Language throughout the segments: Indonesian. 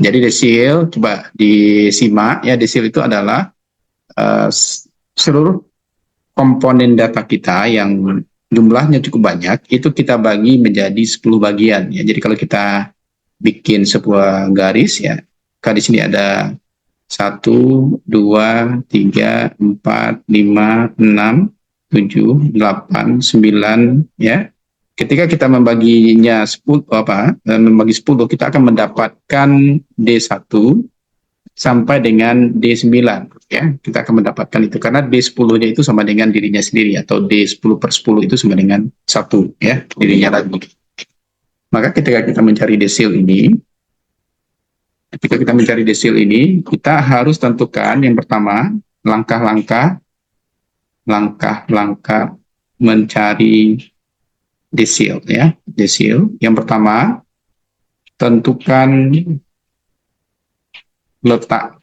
Jadi desil, coba disimak ya, desil itu adalah seluruh komponen data kita yang jumlahnya cukup banyak, itu kita bagi menjadi 10 bagian ya. Jadi kalau kita bikin sebuah garis ya, di sini ada 1, 2, 3, 4, 5, 6, 7, 8, 9 ya. Ketika kita membaginya 10 membagi 10, kita akan mendapatkan D1 sampai dengan D9 ya. Kita akan mendapatkan itu karena D10-nya itu sama dengan dirinya sendiri, atau D10/10 itu sama dengan 1 ya, dirinya lagi. Maka ketika kita mencari desil ini, kita harus tentukan yang pertama langkah-langkah mencari desil ya. Desil yang pertama, tentukan letak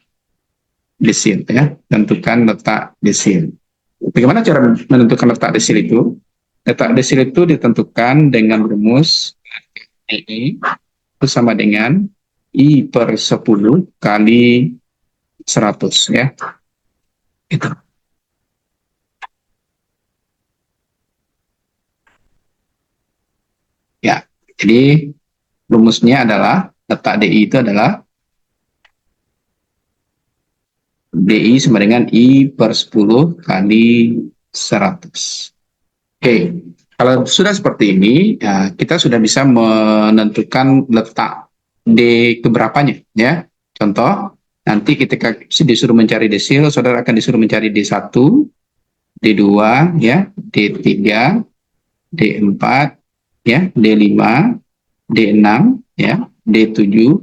desil ya. Tentukan letak desil. Bagaimana cara menentukan letak desil itu? Letak desil itu ditentukan dengan rumus I itu sama dengan I/10 kali 100 ya. Itu. Ya, jadi rumusnya adalah letak DI itu adalah DI sama dengan I/10 kali 100. Oke, kalau sudah seperti ini, ya, kita sudah bisa menentukan letak D keberapanya ya. Contoh, nanti ketika disuruh mencari desil, saudara akan disuruh mencari D1, D2 ya, D3, D4 ya, D5, D6 ya, D7,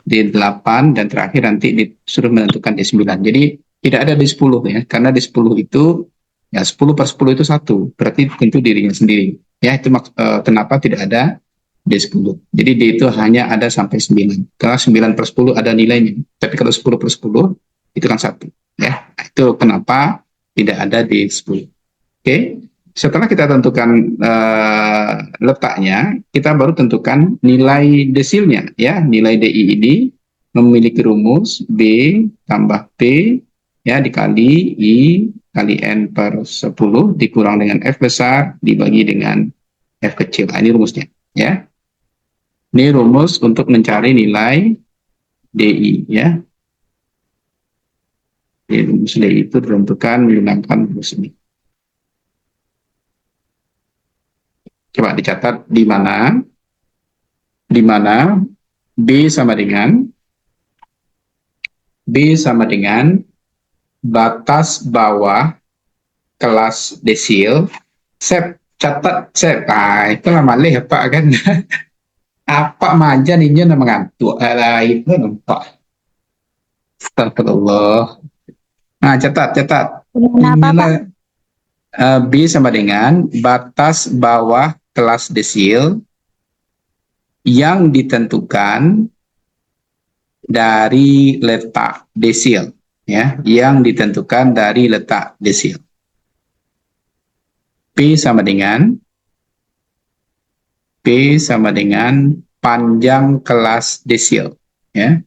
D8, dan terakhir nanti disuruh menentukan D9. Jadi tidak ada D10 ya, karena D10 itu ya 10/10 itu 1, berarti tentu dirinya sendiri. Ya, itu kenapa tidak ada D10. Jadi D itu hanya ada sampai 9. Karena 9/10 ada nilainya. Tapi kalau 10/10 itu kan 1. Ya, itu kenapa tidak ada D10. Oke. Setelah kita tentukan letaknya, kita baru tentukan nilai desilnya ya. Nilai DI ini memiliki rumus B tambah P ya dikali I kali N/10 dikurang dengan F besar dibagi dengan F kecil. Nah, ini rumusnya ya. Ini rumus untuk mencari nilai DI ya. Jadi, rumus DI itu ditentukan menggunakan rumus ini. Coba dicatat di mana B sama dengan batas bawah kelas desil. Sep, catat sep. Ah, itu lama leh apa kan? Apa maja ninyo na mengantuk. Itu nampak. Astagfirullah. Nah, catat. Inilah B sama dengan batas bawah kelas desil yang ditentukan dari letak desil ya, yang ditentukan dari letak desil. P sama dengan panjang kelas desil ya.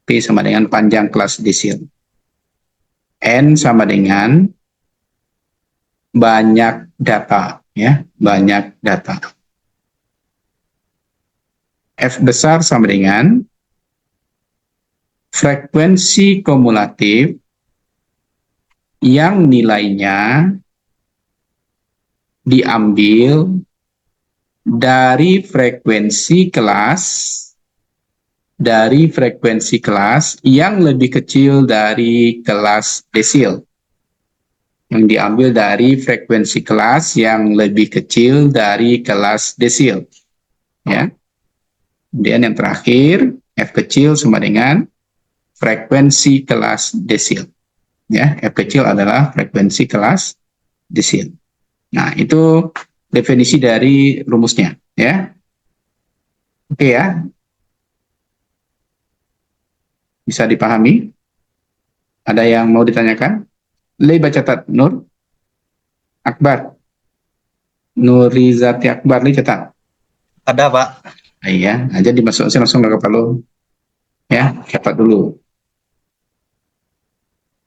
P sama dengan panjang kelas desil. N sama dengan banyak data ya, banyak data. F besar sama dengan frekuensi kumulatif yang nilainya diambil dari frekuensi kelas yang lebih kecil dari kelas desil. Yang diambil dari frekuensi kelas yang lebih kecil dari kelas desil. Ya. Kemudian yang terakhir, F kecil sama dengan frekuensi kelas desil. Ya, F kecil adalah frekuensi kelas desil. Nah, itu definisi dari rumusnya, ya. Oke ya. Bisa dipahami? Ada yang mau ditanyakan? Baca catat, Nur. Akbar. Nurizati Akbar, catat. Ada, Pak. Iya, aja dimasukkan langsung ke kepala. Ya, dapat dulu.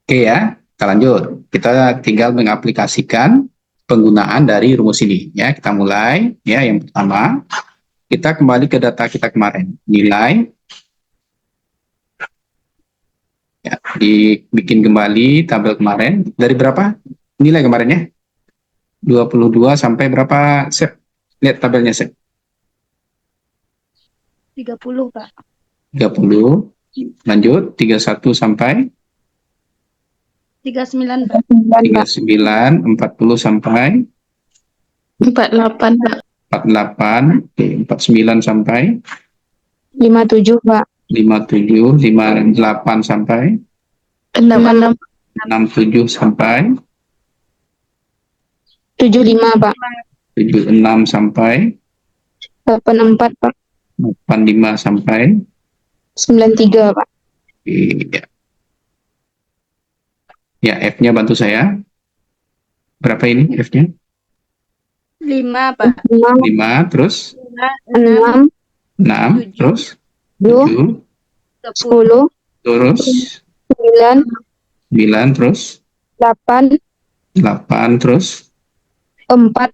Oke ya, kita lanjut. Kita tinggal mengaplikasikan penggunaan dari rumus ini. Ya, kita mulai. Ya, yang pertama, kita kembali ke data kita kemarin. Nilai, ya, dibikin kembali tabel kemarin. Dari berapa nilai kemarin ya? 22 sampai berapa, Sep? Lihat tabelnya, Sep. 30, Pak. 30. Lanjut, 31 sampai 39, Pak. 39, 40 sampai 48, Pak. 48, 49 sampai 57, Pak. 57, 58 sampai 66, 67 sampai 75, Pak. 76 sampai 84, Pak. 85 sampai 93, Pak. ya. Ya, F-nya bantu saya. Berapa ini F-nya? 5, Pak. 5, terus 6, 6, terus 7, 10, terus 9, 9, terus 8, 8, terus 4,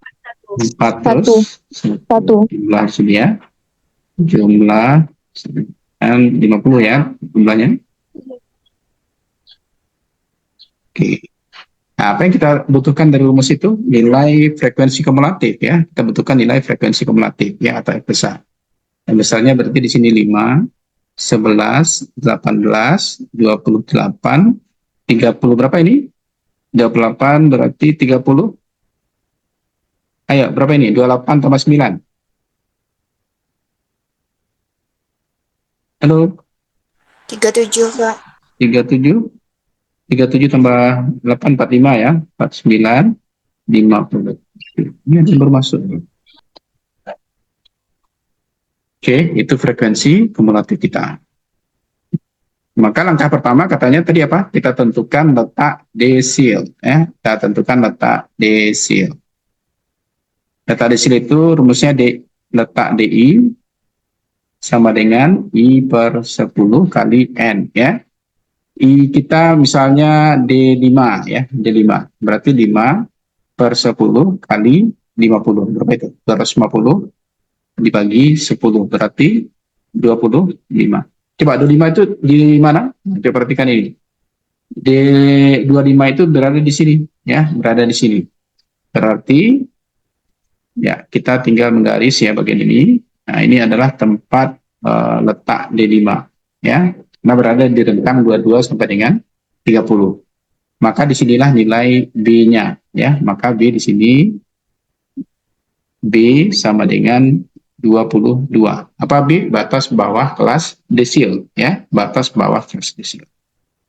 4, terus 1. jumlah sini ya. Jumlah 50 ya jumlahnya. Oke. Nah, apa yang kita butuhkan dari rumus itu? Nilai frekuensi kumulatif ya. Kita butuhkan nilai frekuensi kumulatif ya, atau F besar. Yang besarnya berarti di sini 5, 11, 18, 28, 30. Berapa ini? 28 berarti 30. Ayo, berapa ini? 28 tambah 9. Halo? 37, Pak. 37. 37 tambah 8, 45 ya. 49, 50. Ini ada yang baru masuk. Oke, itu frekuensi kumulatif kita. Maka langkah pertama katanya tadi apa? Kita tentukan letak desil. Ya. Kita tentukan letak desil. Letak desil itu rumusnya letak DI sama dengan I per 10 kali N. Ya. I kita misalnya D5 ya, D5. Berarti 5 per 10 kali 50. Berapa itu? 250 dibagi 10 berarti 25. Coba 25 itu di mana? Coba perhatikan ini. D25 itu berada di sini ya, berada di sini. Berarti ya kita tinggal menggaris ya bagian ini. Nah, ini adalah tempat letak D5 ya. Nah, berada di rentang 22 sampai dengan 30. Maka disinilah nilai B-nya ya. Maka B di sini B sama dengan 22. Apa B? Batas bawah kelas desil ya, batas bawah kelas desil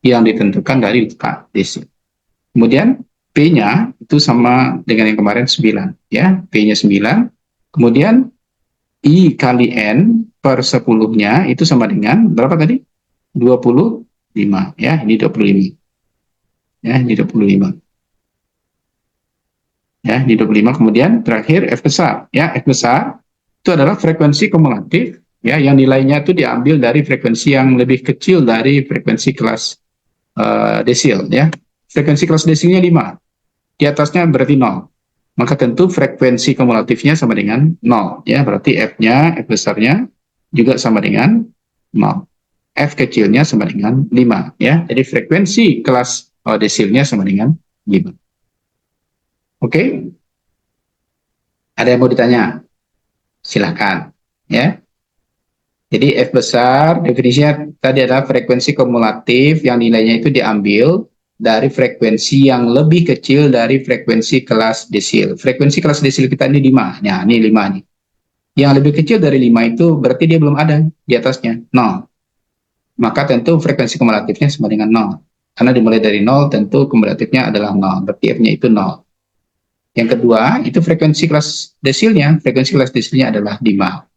yang ditentukan dari letak desil. Kemudian P-nya itu sama dengan yang kemarin 9 ya, P-nya 9. Kemudian I kali N per 10-nya itu sama dengan berapa tadi? 25 ya, ini 25. Ya, ini 25. Ya, di 25. Kemudian terakhir F besar ya, F besar itu adalah frekuensi kumulatif ya, yang nilainya itu diambil dari frekuensi yang lebih kecil dari frekuensi kelas desil ya. Frekuensi kelas desilnya 5, di atasnya berarti 0, maka tentu frekuensi kumulatifnya sama dengan 0 ya, berarti F-nya, F besarnya juga sama dengan 0, F kecilnya sama dengan 5 ya, jadi frekuensi kelas desilnya sama dengan 5. Oke? Ada yang mau ditanya? Silahkan. Ya. Jadi F besar, definisinya tadi adalah frekuensi kumulatif yang nilainya itu diambil dari frekuensi yang lebih kecil dari frekuensi kelas desil. Frekuensi kelas desil kita ini 5. Nah, ini 5 nih. Yang lebih kecil dari 5 itu berarti dia belum ada di atasnya, 0. Maka tentu frekuensi kumulatifnya sama dengan 0. Karena dimulai dari 0, tentu kumulatifnya adalah 0. Berarti F-nya itu 0. Yang kedua, itu frekuensi kelas desilnya. Frekuensi kelas desilnya adalah 5.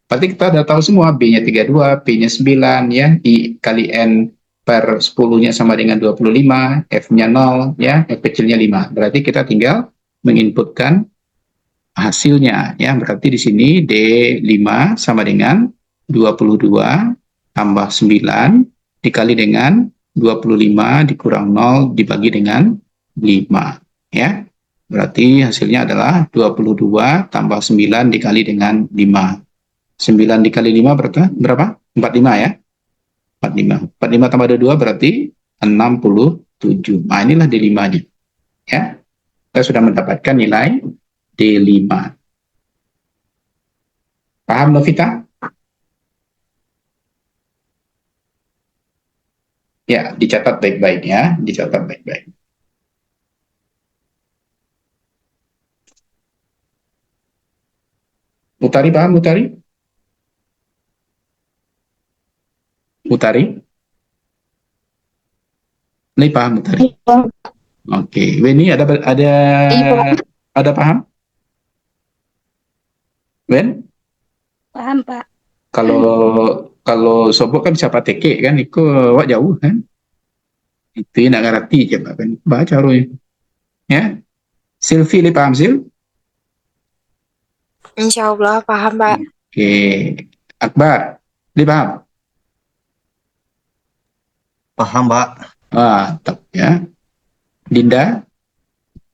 Berarti kita sudah tahu semua, B-nya 32, P-nya 9, ya, I kali N per 10-nya sama dengan 25, F-nya 0, ya, F kecilnya 5. Berarti kita tinggal menginputkan hasilnya, ya. Berarti di sini D5 sama dengan 22 tambah 9 dikali dengan 25 dikurang 0 dibagi dengan 5. Ya. Berarti hasilnya adalah 22 tambah 9 dikali dengan 5. 9 dikali 5 berapa? 45 ya? 45. 45 tambah 22 berarti 67. Nah, inilah D5-nya. Ya. Kita sudah mendapatkan nilai D5. Paham, Novita? Ya, dicatat baik-baik ya. Dicatat baik-baik. Utari, paham Utari? Utari? Ini paham Utari? Iya. Oke. Weni Iya. ada paham? Wen? Paham, Pak. Kalau kalau sobok kan bisa pateke kan, itu wak jauh kan? Itu nak ngerti je Pak, kan. Baca roy. Ya. Silvi, li paham Sil? Insya Allah paham, Pak. Oke. Akbar, li paham? Paham, Pak. Tetap ya. Dinda,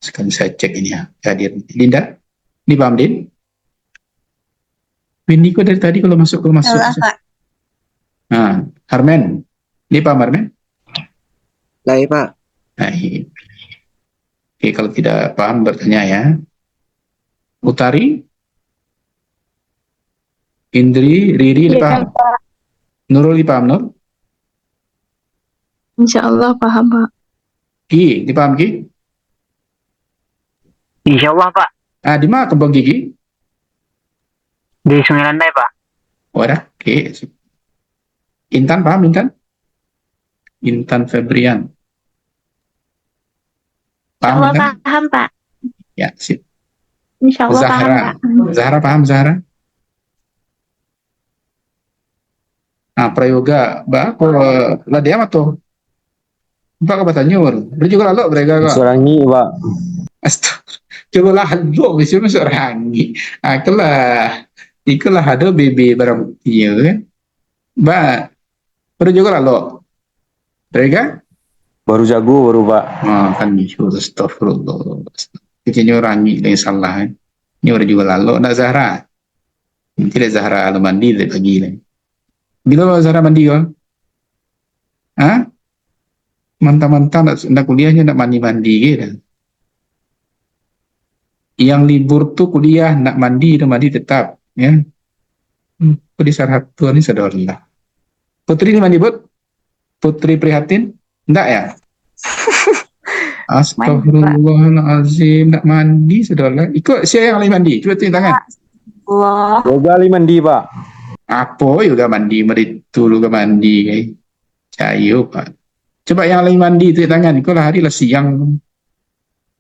sekarang saya cek ini ya. Hadir. Dinda, li paham Din? Windy kok dari tadi kalau masuk. Salah, Pak. Nah, Harmen, li paham Harmen? Baik, Pak. Baik. Oke, kalau tidak paham bertanya ya. Utari, Indri, Riri, li Iya, paham? Pak. Nurul, li paham Nur? Insya Allah paham, Pak. Ki, li paham Ki? Insya Allah Pak, Di mana kembang gigi? di Sungai Pak. Wadah, oke. Intan, paham Intan? Intan Febrian. Paham Allah Intan? paham, Pak. Ya, sip. Insya Allah paham, Zahra. Pak. Zahra paham Zahra? Nah, prayoga, ba ko la dia mato. Ba ka batanyur. Beri juga lalu mereka kok. Sorangi, Pak. Astagfirullah. Coba lah lo bisa masuk rangi. Ikulah ada BB barang buktinya kan. Ba, beri juga lalu. Mereka? Baru jago, baru, Pak. Kan nyuruh astagfirullah. Kecilnya rangi yang salah kan. Ini udah juga lalu. Nak Zahra. Tidak Zahra lo mandi pagi lah. Bila lo Zahra mandi kok? Hah? Mantap-mantap nak kuliahnya nak mandi-mandi gitu. Yang libur tuh kuliah nak mandi tetap ya. Di Sarhatu ini saudara. Putri ini mandi bot? Putri Prihatin? Enggak ya? Astagfirullahaladzim, nak mandi saudara. Ikut siapa yang lagi mandi? Coba tunjuk tangan. Allah. Yoga li mandi, Pak. Apa juga mandi meritu juga mandi eh. Cayo Pak. Coba yang lagi mandi tunjuk tangan. Kau lah hari lah siang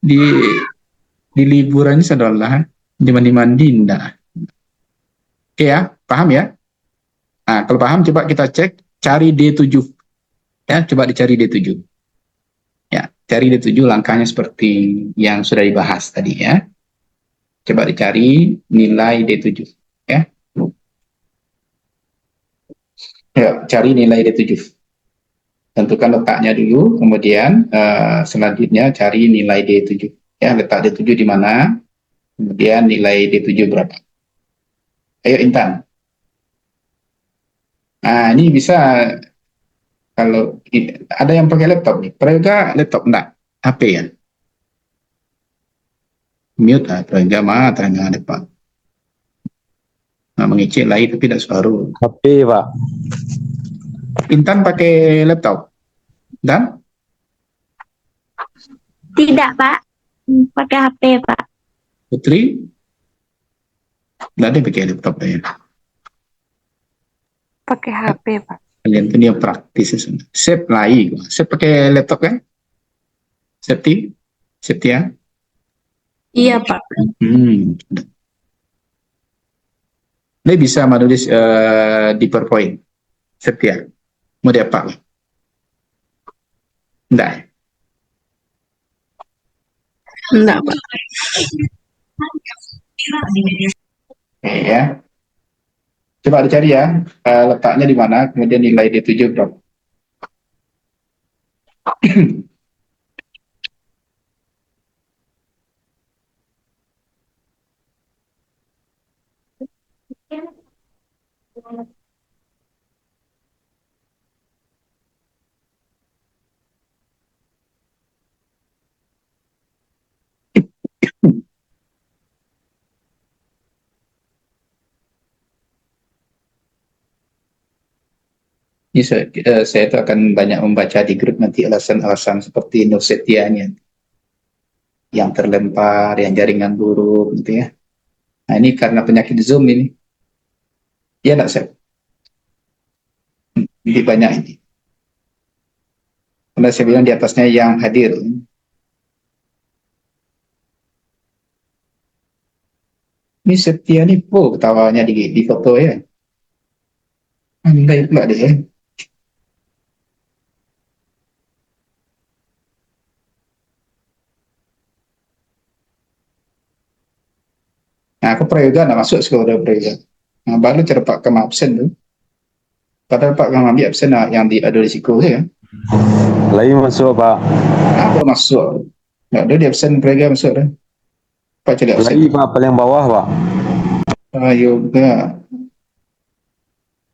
di liburan ini saudara. Di mandi-mandi enggak. Oke ya, paham ya? Nah, kalau paham coba kita cek cari D7. Ya, coba dicari D7. Ya, cari D7 langkahnya seperti yang sudah dibahas tadi ya. Coba dicari nilai D7 ya. Ya, cari nilai D7. Tentukan letaknya dulu, kemudian selanjutnya cari nilai D7. Ya, letak D7 di mana? Kemudian nilai D7 berapa? Ayo Intan. Nah, ini bisa kalau ada yang pakai laptop nih. Prayoga laptop enggak? HP ya? Mute lah, Prayoga mah terangnya depan. Nah, mengecek lagi tapi tidak suara. HP, Pak. Intan pakai laptop? Dan? Tidak, Pak. Pakai HP, Pak. Putri? Enggak ada yang pakai laptop ya? Pakai HP, Pak. Kalian tuh dia praktis ya. Sep lagi. Sep pakai laptop kan? Septi? Septia? Iya, Pak. Dia bisa menulis di PowerPoint. Septia. Mau diapa? Enggak. Enggak, Pak. Oke ya. Coba dicari ya, letaknya di mana, kemudian nilai D7 berapa. Ini saya itu akan banyak membaca di grup nanti alasan-alasan seperti Nur Setianya, yang terlempar, yang jaringan buruk, gitu ya. Nah ini karena penyakit Zoom ini, ya enggak saya. Jadi banyak ini. Karena saya bilang di atasnya yang hadir. Ini Setia nih, ketawanya di foto ya. Andai pula deh. Nah, aku prayoga nggak masuk sekolah prayoga. Nah, baru cara Pak Kam absen tuh. Padahal Pak Kam ambil absen yang ada risiko ya. Lagi masuk Pak. Nah, aku masuk. Nggak ada di absen prayoga masuk dah. Pak cari absen. Lagi Pak paling bawah Pak. Prayoga.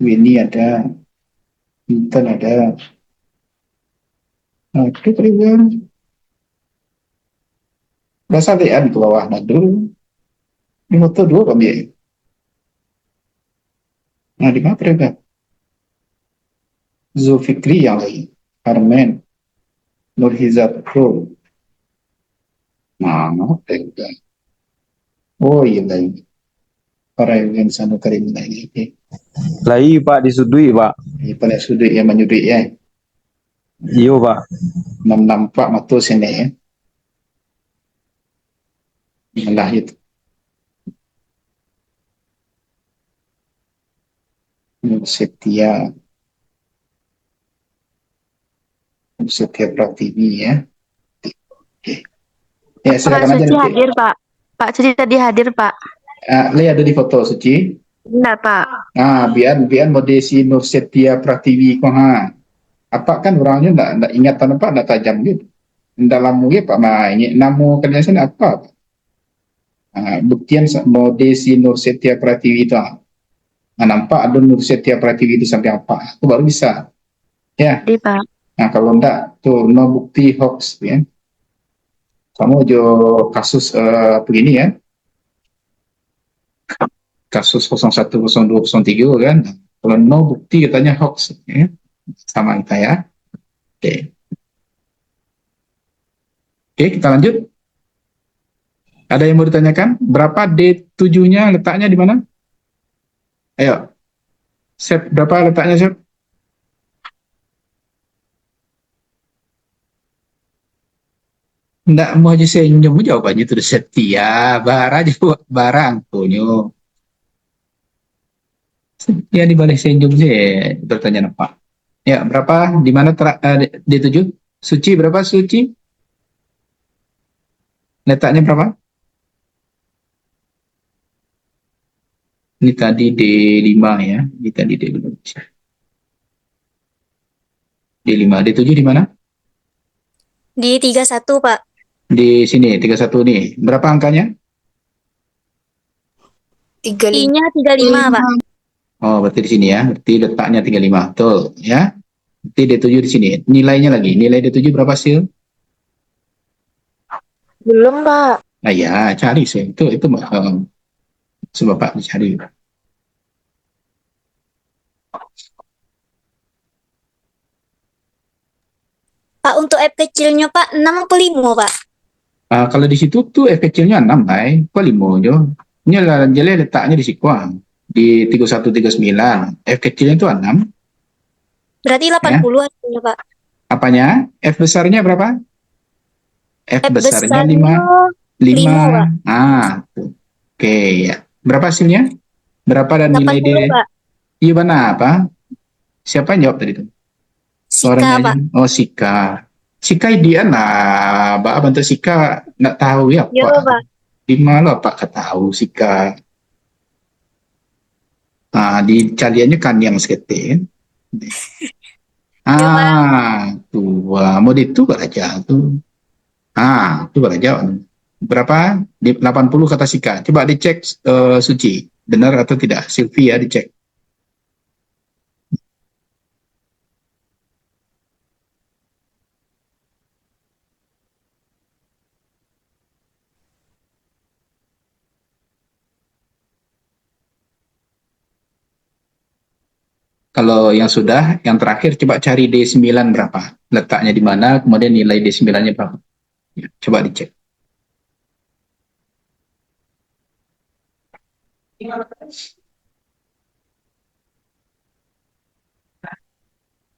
Winnie ada. Intan ada. Nah, itu prayoga. Rasa lian ke bawah nah dulu. Ini foto dua kami. Nah, di mana prayoga? Zulfikri yang lain. Armen. Nurhizat Pro. Nah, prayoga. Oh iya lain. Para yang sana karim lagi. Lagi Pak disudui Pak. Ini pada sudut yang menyudut ya. Iyo Pak. Nampak mata sini ya. Malah itu. Setia. Setia Pratiwi ya. Oke. Ya, Pak silakan aja Suci nanti. hadir, Pak. Pak Suci tadi hadir, Pak. Lihat ada di foto Suci. Enggak, Pak. Biar modesi Nur Setia Pratiwi kok ha. Apa kan orangnya enggak ingatan apa enggak tajam gitu. Dalam mungkin Pak ini namu kalian sini apa? Buktian modesi Nur Setia Pratiwi itu. Nampak ada Nur Setia Pratiwi itu sampai apa? Aku baru bisa. Ya. Di, Pak. Nah, kalau enggak tuh no bukti hoax ya. Kamu jo kasus begini ya. Kasus 01, 02, 03 kan. Kalau no bukti katanya hoax ya. Sama kita ya. Oke. Oke, kita lanjut. Ada yang mau ditanyakan? Berapa D7-nya letaknya di mana? Ayo. Sep, berapa letaknya, Sep? Nggak mau aja senyum, jawabannya itu Setia. Bara aja barang punya. Ya di balik senyum sih pertanyaan apa? Ya, berapa? Di mana D7? Suci berapa Suci? Letaknya berapa? Ini tadi D5 ya. Ini tadi D5. D5, D7 di mana? Di 31, Pak. Di sini 31 nih. Berapa angkanya? 35. I-nya 35, Pak. Oh, berarti di sini ya. Berarti letaknya 35. Betul, ya. Berarti D7 di sini. Nilainya lagi. Nilai D7 berapa sih? Belum, Pak. Nah, ya, cari sih. Itu coba Pak cari. Pak, untuk F kecilnya, Pak, 6 atau 5, Pak? Kalau di situ tuh F kecilnya 6, kok 5 aja. Ini jadi letaknya di Sikuang. Di 3139. F kecilnya itu 6. Berarti 80 artinya, Pak. Apanya? F besarnya berapa? F besarnya 5. 5, Pak. Oke ya. Berapa hasilnya? Berapa dan nilai 80, Pak. Iya mana apa? Siapa yang jawab tadi itu? Sika, Pak. Oh, Sika. Sika dia nah, Mbak bantu Sika nggak tahu ya Iya, Pak. Pak. Di mana Pak tahu Sika? Di caliannya kan yang sekete. Tuh, mau itu aja tuh. Itu aja. Berapa? Di 80 kata Sika. Coba dicek Suci, benar atau tidak? Sylvia dicek. Kalau yang sudah, yang terakhir coba cari D9 berapa? Letaknya di mana, kemudian nilai D9-nya berapa? Ya, coba dicek.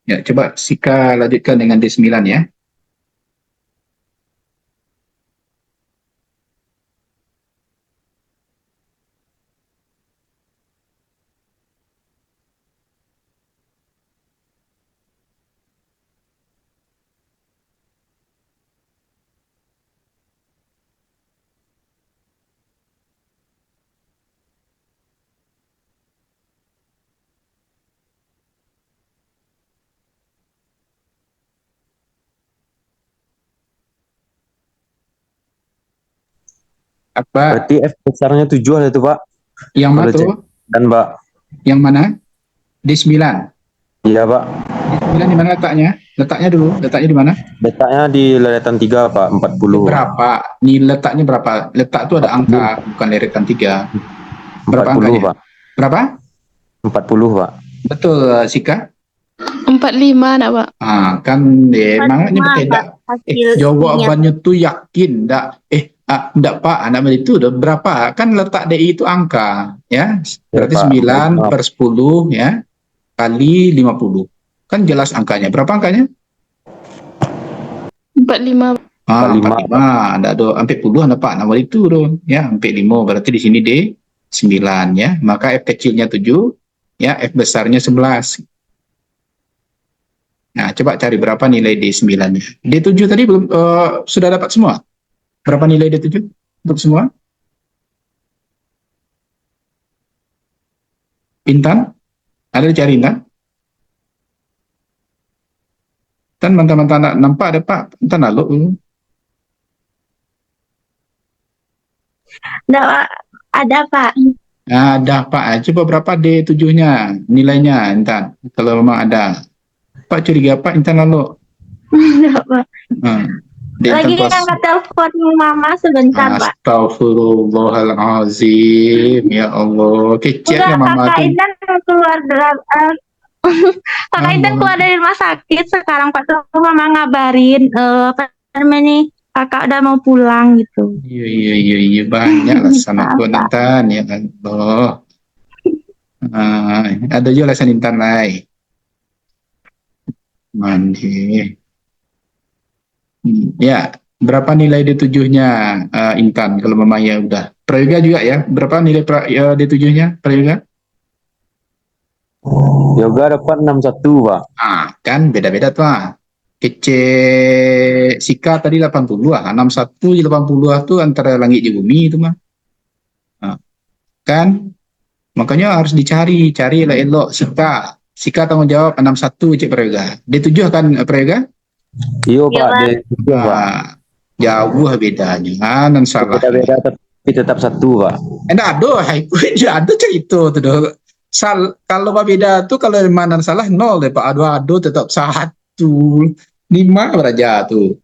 Ya, coba Sika lanjutkan dengan D9 ya. Apa? Berarti F besarnya 7 ada tuh, Pak. Yang mana Boleh cek. tuh? Dan, Pak. Yang mana? D9. Iya, Pak. D9 di mana letaknya? Letaknya dulu. Letaknya di mana? Letaknya di leretan 3, Pak. 40. Berapa? Nih letaknya berapa? Letak itu ada angka, bukan deretan 3. Berapa 40, angkanya? Pak. Berapa? 40, Pak. Betul, Sika? 45 nak, Pak. Kan makanya betul. Hasil Jawabannya tuh yakin, enggak Pak, anak itu udah berapa? Kan letak DI itu angka, ya. Berarti Pak. 9 per 10 ya, kali 50. Kan jelas angkanya. Berapa angkanya? 45. 45. Ada do sampai puluhan Pak, nama itu do. Ya, sampai 5. Berarti di sini D 9 ya. Maka F kecilnya 7, ya, F besarnya 11. Nah, coba cari berapa nilai D9-nya. D7 tadi belum sudah dapat semua? Berapa nilai D7 untuk semua? Intan? Ada dicari Intan? Intan mentah-mentah nampak ada Pak? Intan lalu. Enggak, Pak. Ada, Pak. Ada Pak. Coba berapa D7-nya nilainya Intan? Kalau memang ada. Pak curiga Pak Intan lalu. Enggak, Pak. Lagi angkat telepon Mama sebentar, Pak. Astagfirullahalazim. Ya Allah. Kecilnya Mama tuh. Intan keluar Kakak Intan keluar dari rumah sakit sekarang, Pak. Tuh Mama ngabarin nih Kakak udah mau pulang gitu. Iya banyak alasan aku Intan ya Allah. Ada juga alasan Intan lain. Mandi. Ya, berapa nilai D7-nya Intan kalau mamanya udah? Prayoga juga ya? Berapa nilai D7-nya Prayoga? Yoga dapat 61, Pak. Kan beda-beda tuh. Kece Sika tadi 80 61 80 tuh antara langit di bumi itu mah. Kan? Makanya harus cari elok Sika tanggung jawab 61 Cik Prayoga. D7 kan Prayoga? Iya, Pak. D7, Pak. Jauh bedanya dan salah. Beda-beda tapi tetap 1, Pak. Ada itu tuh. Kalau beda tuh kalau mana salah 0 deh Pak. Aduh tetap 1. 5 beraja tuh.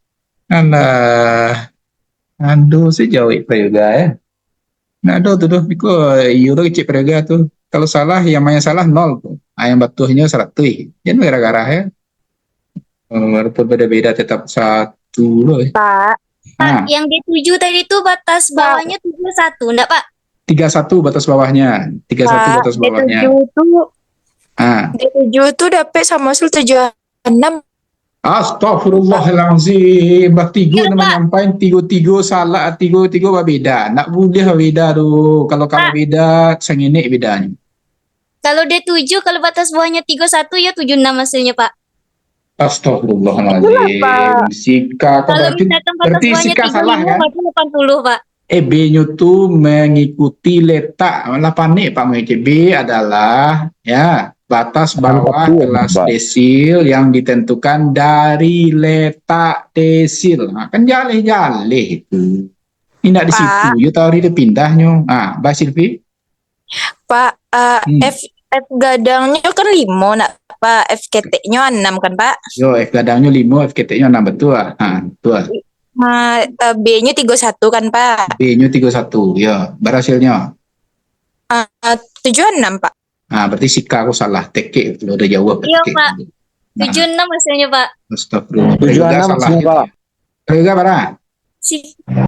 Aduh sejauh itu juga ya. Nah, tuh itu kecil perega tuh. Kalau salah yang main salah 0 tuh. Yang batuhnya 100. Jangan gara-gara ya. Walaupun beda-beda tetap 1 loh. Pak, yang D7 tadi itu batas bawahnya 31, enggak Pak? 31 batas bawahnya. 31 batas bawahnya. D7 itu dapat sama hasil 76. Astagfirullahaladzim. Tiga nama nyampain tiga salah, tiga beda. Nak boleh beda tuh. Kalau beda, sengene bedanya. Kalau D7 kalau batas bawahnya 31 ya 76 hasilnya Pak. Astagfirullahaladzim. Sika kalau misalkan batas bawahnya 35 Sika salah kan? berarti 80 Pak. B-nya tuh mengikuti letak 8 nih Pak Muhyiddin. B adalah ya batas bawah Satu, kelas Pak. desil yang ditentukan dari letak desil. Nah, kan jaleh-jaleh itu. Ini tidak di Pak. situ. You tahu dia pindahnya. Ah, Mbak Silvi. Pak, Hmm. F gadangnya kan 5 nak Pak, FKT-nya 6 kan Pak. Yo, F gadangnya 5, FKT-nya 6 betul. Ah, betul. B-nya 31 kan Pak. B-nya 31. Ya, berhasilnya. 76 Pak. Ah, berarti Sika aku salah. TK kalau udah jawab. Iya, TK. Pak. Nah, 76 hasilnya, Pak. astagfirullah. 76 salah. semua, Pak. Prayoga para. Si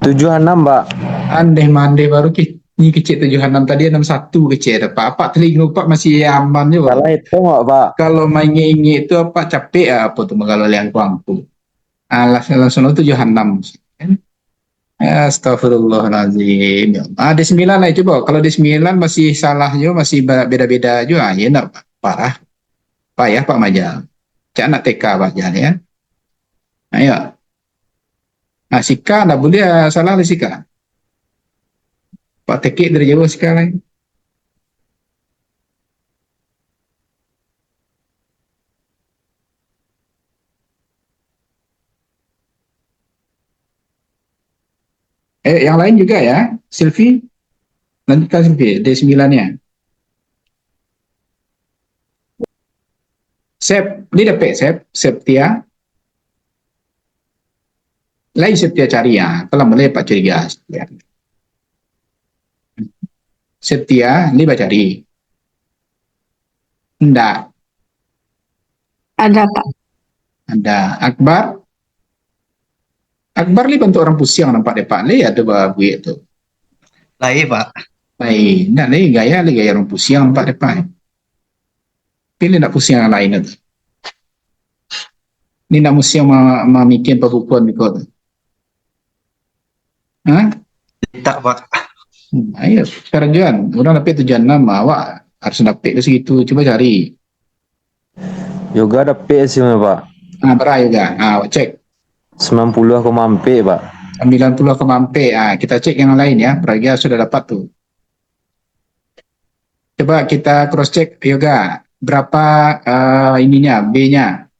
76, Pak. Andeh mande baru ini kecil 76 tadi 61 kecil apa telinga Pak masih aman juga. Salah itu nggak, Pak? Kalau main nge itu apa capek apa tuh kalau yang kuangku. Langsung 76. Astagfirullahaladzim. D9 lah coba. Kalau D9 masih salahnya masih beda-beda juga. Ya enggak parah. Pak ya Pak Majal. Cak anak TK Pak Majal ya. Ayo. Nah, Sika enggak boleh salah lah Sika. Pak TK dari Jawa Sika lain. Yang lain juga ya. Silvi. Lanjutkan Silvi. D9-nya. Sep, ini dapat Septia. Lain Septia cari ya. Kalau boleh Pak curiga. Septia, ini baca cari. Enggak. Ada, Pak. Ada. Akbar ini bentuk orang pusing nampak deh Pak. Ini ada babu itu. Lain, Pak. Lain. Nah, ini gaya orang pusing nampak deh Pak. Pilih nak pusing yang lain itu. Ini nak pusing memikir pembukuan ikut. Hah? Tak, Pak. Ayo, sekarang Juan. Orang dapat 76, awak harus dapat ke segitu. Coba cari. Yoga ada P sih, Pak. Berapa juga? Awak cek. 90,4, Pak. 90,4. Kita cek yang lain ya. Pragia sudah dapat tuh. Coba kita cross check Yoga. Berapa ininya? B-nya?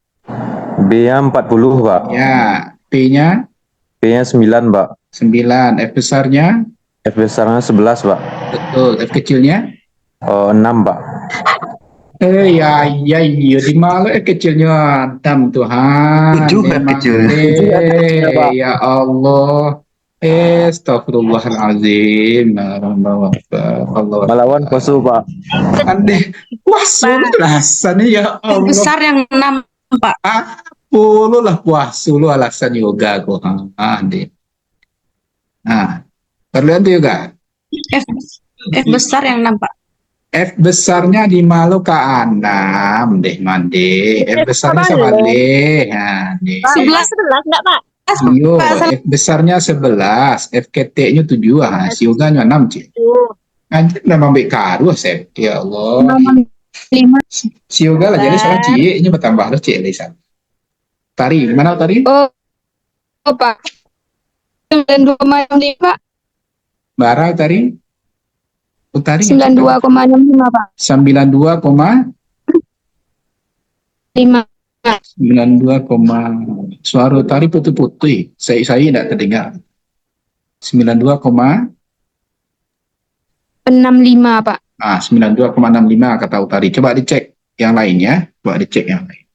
B-nya 40, Pak. Ya. P-nya? P-nya 9, Pak. 9. F besarnya? F besarnya 11, Pak. Betul. F kecilnya? 6, Pak. Ya, di malu kecilnya 6 Tuhan. 7 F kecil. Pak. Ya Allah. Astagfirullahaladzim. Allah. Melawan Kosovo, Pak. Andeh. Puasu alasannya ya Allah. Besar yang 6, Pak. Puluh lah puasu lu alasan yoga kok. Andeh. Terlihat yoga. F besar yang 6, Pak. F besarnya di malu ke 6 deh mande. F besarnya sama deh. 11 enggak, Pak? Iyo, F besarnya 11, FKT-nya 7, si Yoga-nya 6, Cik. Anjir, nama baik karu, Sep. Ya Allah. 5. Si Yoga lah, jadi salah, Cik. Ini bertambah lah, Cik. Lisan. Tari, gimana Tari? Oh, Pak. 92,5, Pak. Bara, Tari? Utari? 92,65, Pak. 92,5. 92, suara Tari putih-putih. Saya tidak terdengar. 65, Pak. 92,65 kata Utari. Coba dicek yang lain ya. Coba dicek yang lain.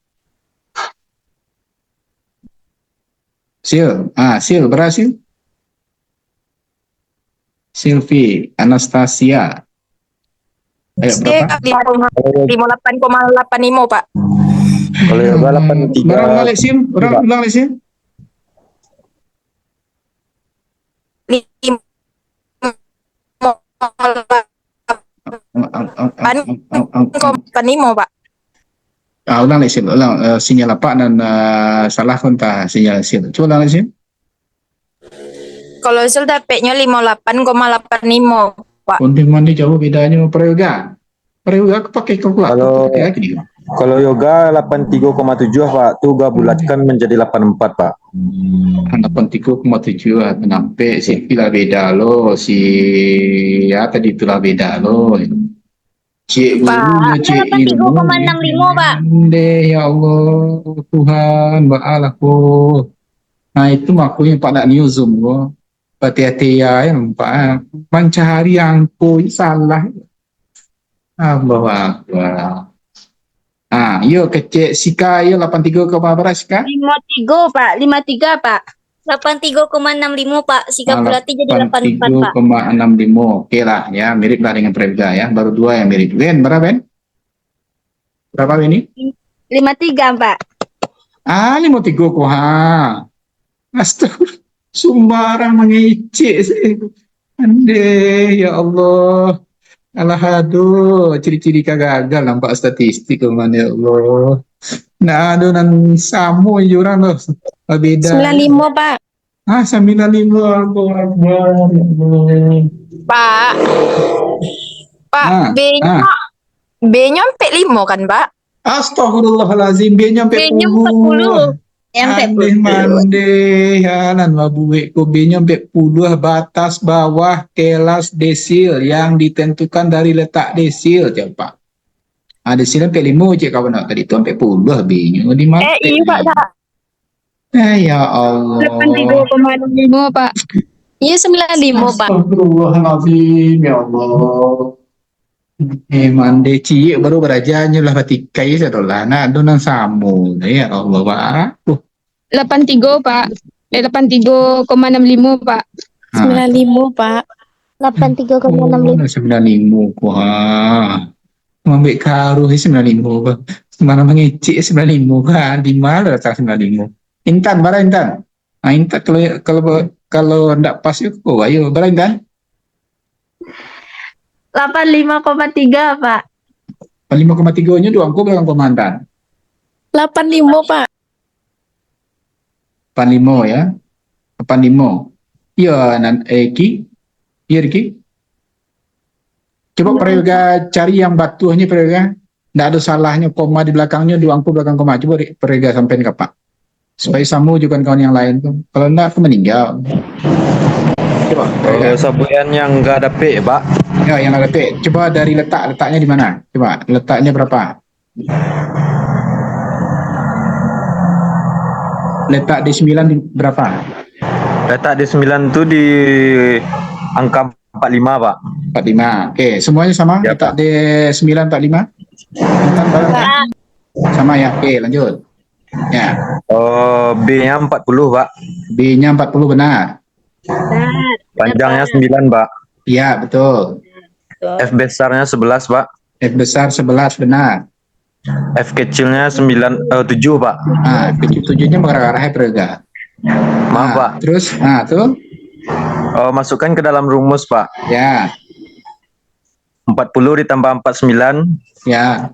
Sil berhasil. Silvi, Anastasia. Ayo berapa? 58,85 Pak. Kalau Yoga 83. Orang ulang Sil. Pak. Ulang Sil. Sinyal apa dan salah kontak sinyal Sil. Coba ulang Sil. Kalau hasil dapetnya 58,85 Pak. Ondeh mandi jauh bedanya Prayoga. Prayoga pakai kalkulator. Kalau- Pakai aja dia. Kalau yoga 83,7 Pak, tuh gak bulatkan menjadi 84 Pak. 83,7 nampak si pila beda lo, si ya tadi itulah beda lo. Cik gurunya, cik ilmu. 83,65, Pak. Deh, ya Allah, Tuhan, baalah ko. Nah, itu makanya Pak nak new zoom ko. Hati-hati ya, Pak. Mencari yang ko, salah. Allah Akbar. Ah, yo kecek Sika, yo 83 ke berapa Sika? 53 Pak, 53 Pak. 83,65, Pak. Sikap berarti jadi 84, Pak. 83,65. Oke lah ya, mirip lah dengan Prevga ya. Baru dua yang mirip. Ben, berapa Ben? Berapa ini? 53 Pak. Ah, 53 kok ha. Astagfirullah. Sembarang mengecek sih. Ande, ya Allah. Alah aduh, ciri-ciri kagagal nampak statistik kemana ya Allah. Nah, aduh nan samu jurang loh. Beda. 95 Pak. Ah, 95 Allahu Akbar. Pak. Pak, Ah, B-nya ah. B-nya sampai 5 kan, Pak? Astagfirullahalazim, B-nya sampai B-nya 40. Andeh mande halan wabuwe ko B-nya sampai 10 batas bawah kelas desil yang ditentukan dari letak desil coba. Ah, desil sampai 5 cek kawan nak tadi tu sampai 10 B-nya di mana? Iya, Pak. Ya Allah. 83,65 Pak. Iya, 95 Pak. Astagfirullahalazim, ya Allah. Mande cie baru berajanya lah batikai sedolah nah donan samu ya Allah Pak. 83 Pak. 83,65 Pak. 95 Pak. 83,65. 95 wah. Mambek karu 95 Pak. Mana mengecek 95 kan di mana letak 95. Intan bara Intan. Ah Intan kalau ndak pas yuk ayo bara Intan. 85,3 Pak. 5,3-nya doang ko belakang komandan. 85 Pak. 85 ya. 85. Iya nan Eki. Iya Riki. Coba Prega cari yang batuhnya Prega. Nggak ada salahnya koma di belakangnya dua angku belakang koma. Coba Prega sampein ke Pak. Supaya samu juga kawan yang lain tuh. Kalau enggak aku meninggal. Coba Prega. Sabuyan yang gak ada P Pak. Ya yang ada P. Coba dari letaknya di mana? Coba letaknya berapa? Letak di 9 di berapa? Letak di 9 tuh di angka 45 Pak. 45. Oke, semuanya sama? Ya, Letak di 9 45? Intan, barang, kan? Sama ya. Oke, lanjut. Ya, B-nya 40 Pak. B-nya 40 benar. Panjangnya 9 Pak. Iya, betul. F besarnya 11 Pak. F besar 11 benar. F kecilnya 7 Pak. Nah, tujuhnya mengarah-arahnya Prega. Maaf Pak. Terus, nah tuh. Masukkan ke dalam rumus Pak. Ya, 40 ditambah 49 ya.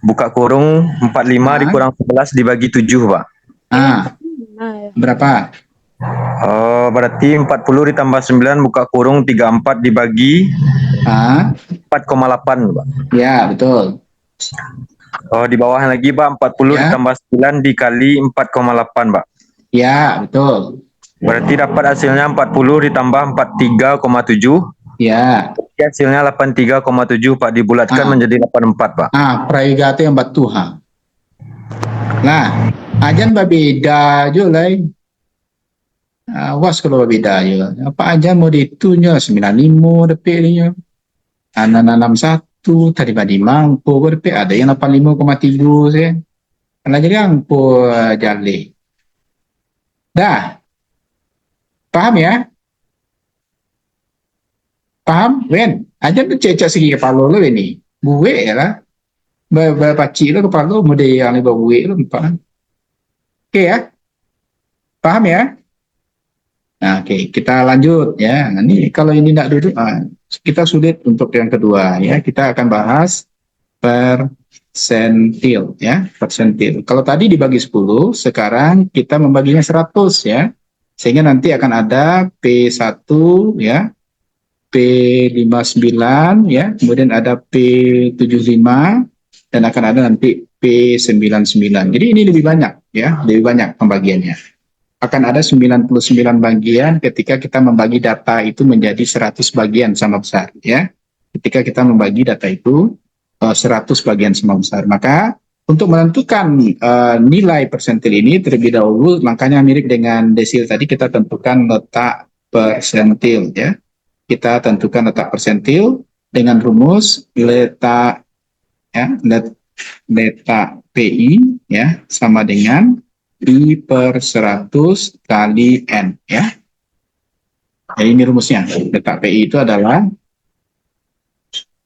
buka kurung 45 dikurang 11 dibagi 7 Pak. Ah, berapa? Berarti 40 ditambah 9 buka kurung 34 dibagi Ah, 4,8 Pak. ya, betul. Di bawah lagi Pak 40 Ya. ditambah 9 dikali 4,8 Pak. Ya, betul. Berarti dapat hasilnya 40 ditambah 43,7. Ya. Hasilnya 83,7 Pak, dibulatkan menjadi 84 Pak. Ah, Prega itu yang batu ha. Nah, ajan beda aja lah. Awas kalau beda aja. Apa aja mau ditunya 95 DP-nya. Anak 61 tadi badi mangko DP ada yang 85,3 saya. Karena jadi angko jale. Dah. Paham ya? Paham? Wen, aja tuh cecak segi kepala lo ini. Buwe ya lah. Berpaci lo kepala lo, mode yang lebih buwe lo. Paham? Oke ya? Paham ya? Nah, oke, kita lanjut ya. Nah, ini kalau ini tidak duduk, kita sulit untuk yang kedua ya. Kita akan bahas persentil ya, persentil. Kalau tadi dibagi 10, sekarang kita membaginya 100 ya. Sehingga nanti akan ada P1 ya, P59 ya, kemudian ada P75 dan akan ada nanti P99. Jadi ini lebih banyak ya, lebih banyak pembagiannya. Akan ada 99 bagian ketika kita membagi data itu menjadi 100 bagian sama besar ya. Ketika kita membagi data itu 100 bagian sama besar. Maka untuk menentukan nilai persentil ini terlebih dahulu, makanya mirip dengan desil tadi, kita tentukan letak persentil ya. Kita tentukan letak persentil dengan rumus letak ya, letak PI ya sama dengan I per 100 kali N ya. Jadi ini rumusnya. Letak PI itu adalah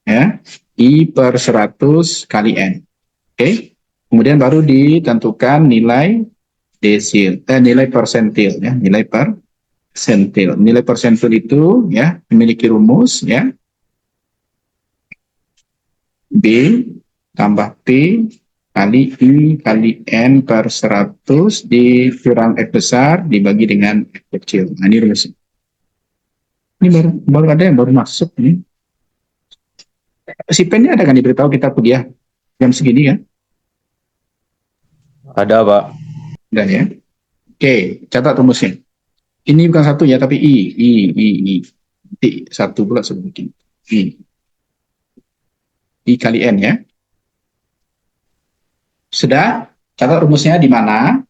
ya I per 100 kali N. Oke. Kemudian baru ditentukan nilai desil, nilai persentil ya, nilai persentil. Nilai persentil itu ya memiliki rumus ya. B tambah P kali I kali N per 100 dikurang F besar dibagi dengan F kecil. Nah, ini rumusnya. Ini baru ada yang baru masuk nih. Si pennya ada kan diberitahu kita kuliah jam segini ya? Ada, Pak. Dan ya. Oke, catat rumusnya. Ini bukan satu ya, tapi I. Nanti satu pula sebutkan. I kali N ya. Sudah, catat rumusnya di mana?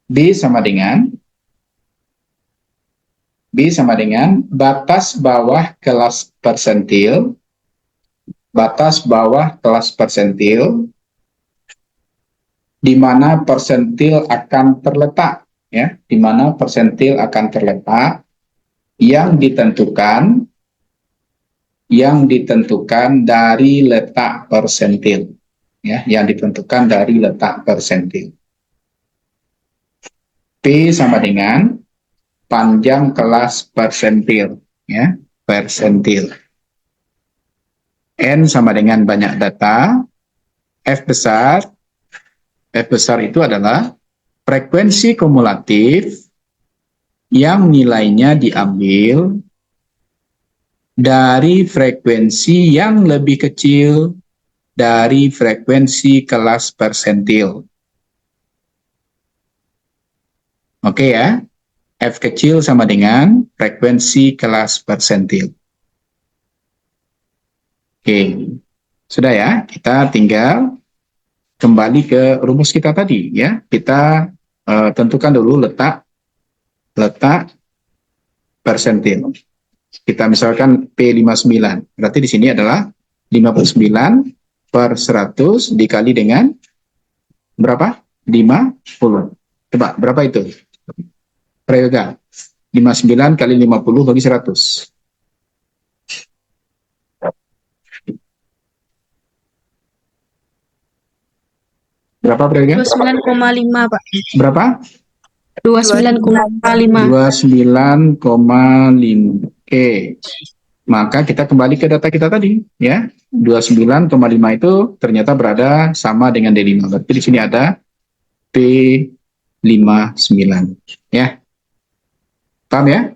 B sama dengan batas bawah kelas persentil, di mana persentil akan terletak, ya, di mana persentil akan terletak yang ditentukan dari letak persentil. Ya, yang ditentukan dari letak persentil. P sama dengan panjang kelas persentil, ya, persentil. N sama dengan banyak data. F besar itu adalah frekuensi kumulatif yang nilainya diambil dari frekuensi yang lebih kecil dari frekuensi kelas persentil. Oke ya, F kecil sama dengan frekuensi kelas persentil. Oke, sudah ya, kita tinggal kembali ke rumus kita tadi ya. Kita tentukan dulu letak persentil. Kita misalkan P59, berarti di sini adalah 59 per 100 dikali dengan berapa? 50. Coba, berapa itu? Prayoga. 59 kali 50 bagi 100. Berapa Prayoga? 29,5 Pak. Berapa? 29,5. 29,5. Oke. Maka kita kembali ke data kita tadi, ya. 29,5 itu ternyata berada sama dengan D5. Berarti di sini ada P59, ya. Paham ya?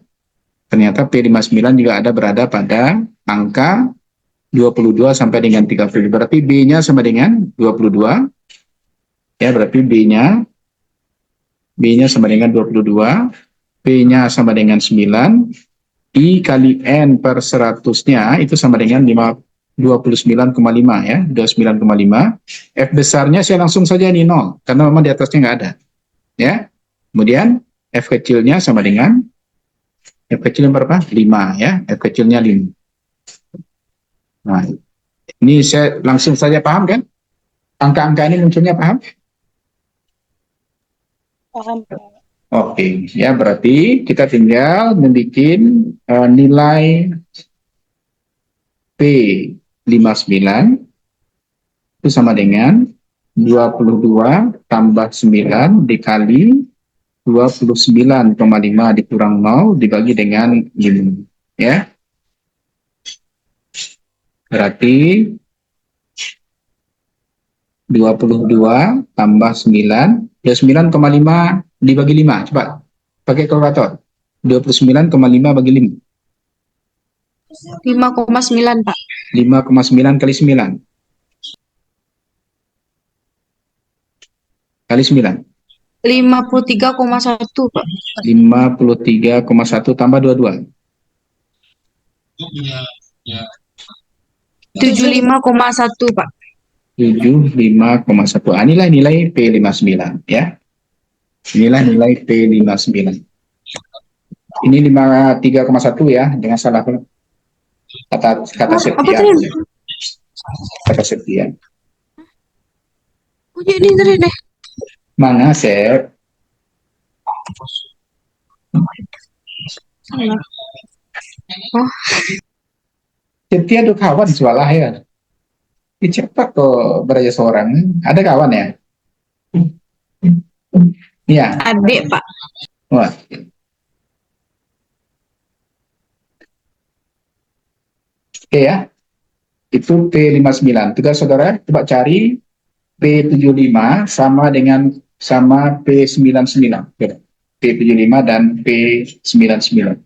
Ternyata P59 juga ada berada pada angka 22 sampai dengan 30. Berarti B-nya sama dengan 22. Ya, berarti B-nya sama dengan 22. P-nya sama dengan 9. I kali N per 100-nya itu sama dengan 29,5 ya, 29,5. F besarnya saya langsung saja ini 0, karena memang di atasnya nggak ada. Ya. Kemudian F kecilnya sama dengan, F kecilnya berapa? 5 ya, F kecilnya 5. Nah, ini saya langsung saja paham kan? Angka-angka ini munculnya paham? Paham. Oke, ya berarti kita tinggal membuat nilai P59 itu sama dengan 22 tambah 9 dikali 29,5 dikurang 0 dibagi dengan 5. Ya. Berarti 22 tambah 9, ya 9,5 dibagi 5, coba pakai kalkulator. 29,5 bagi 5. 5,9 Pak. 5,9 kali 9. kali 9. 53,1 Pak. 53,1 tambah 22. 75,1 Pak. 75,1. Inilah nilai P59 ya. Inilah nilai P59. Ini 53,1 ya, jangan salah kata Septian. Kata Septian. Oh, jadi ini deh. Mana Sep? Salah. Septian tuh kawan sualah ya. Cepat kok beraja seorang. Ada kawan ya? Iya. Adik Pak. Wah. Oke ya. Itu P59. Tugas saudara coba cari P75 sama P99. P75 dan P99.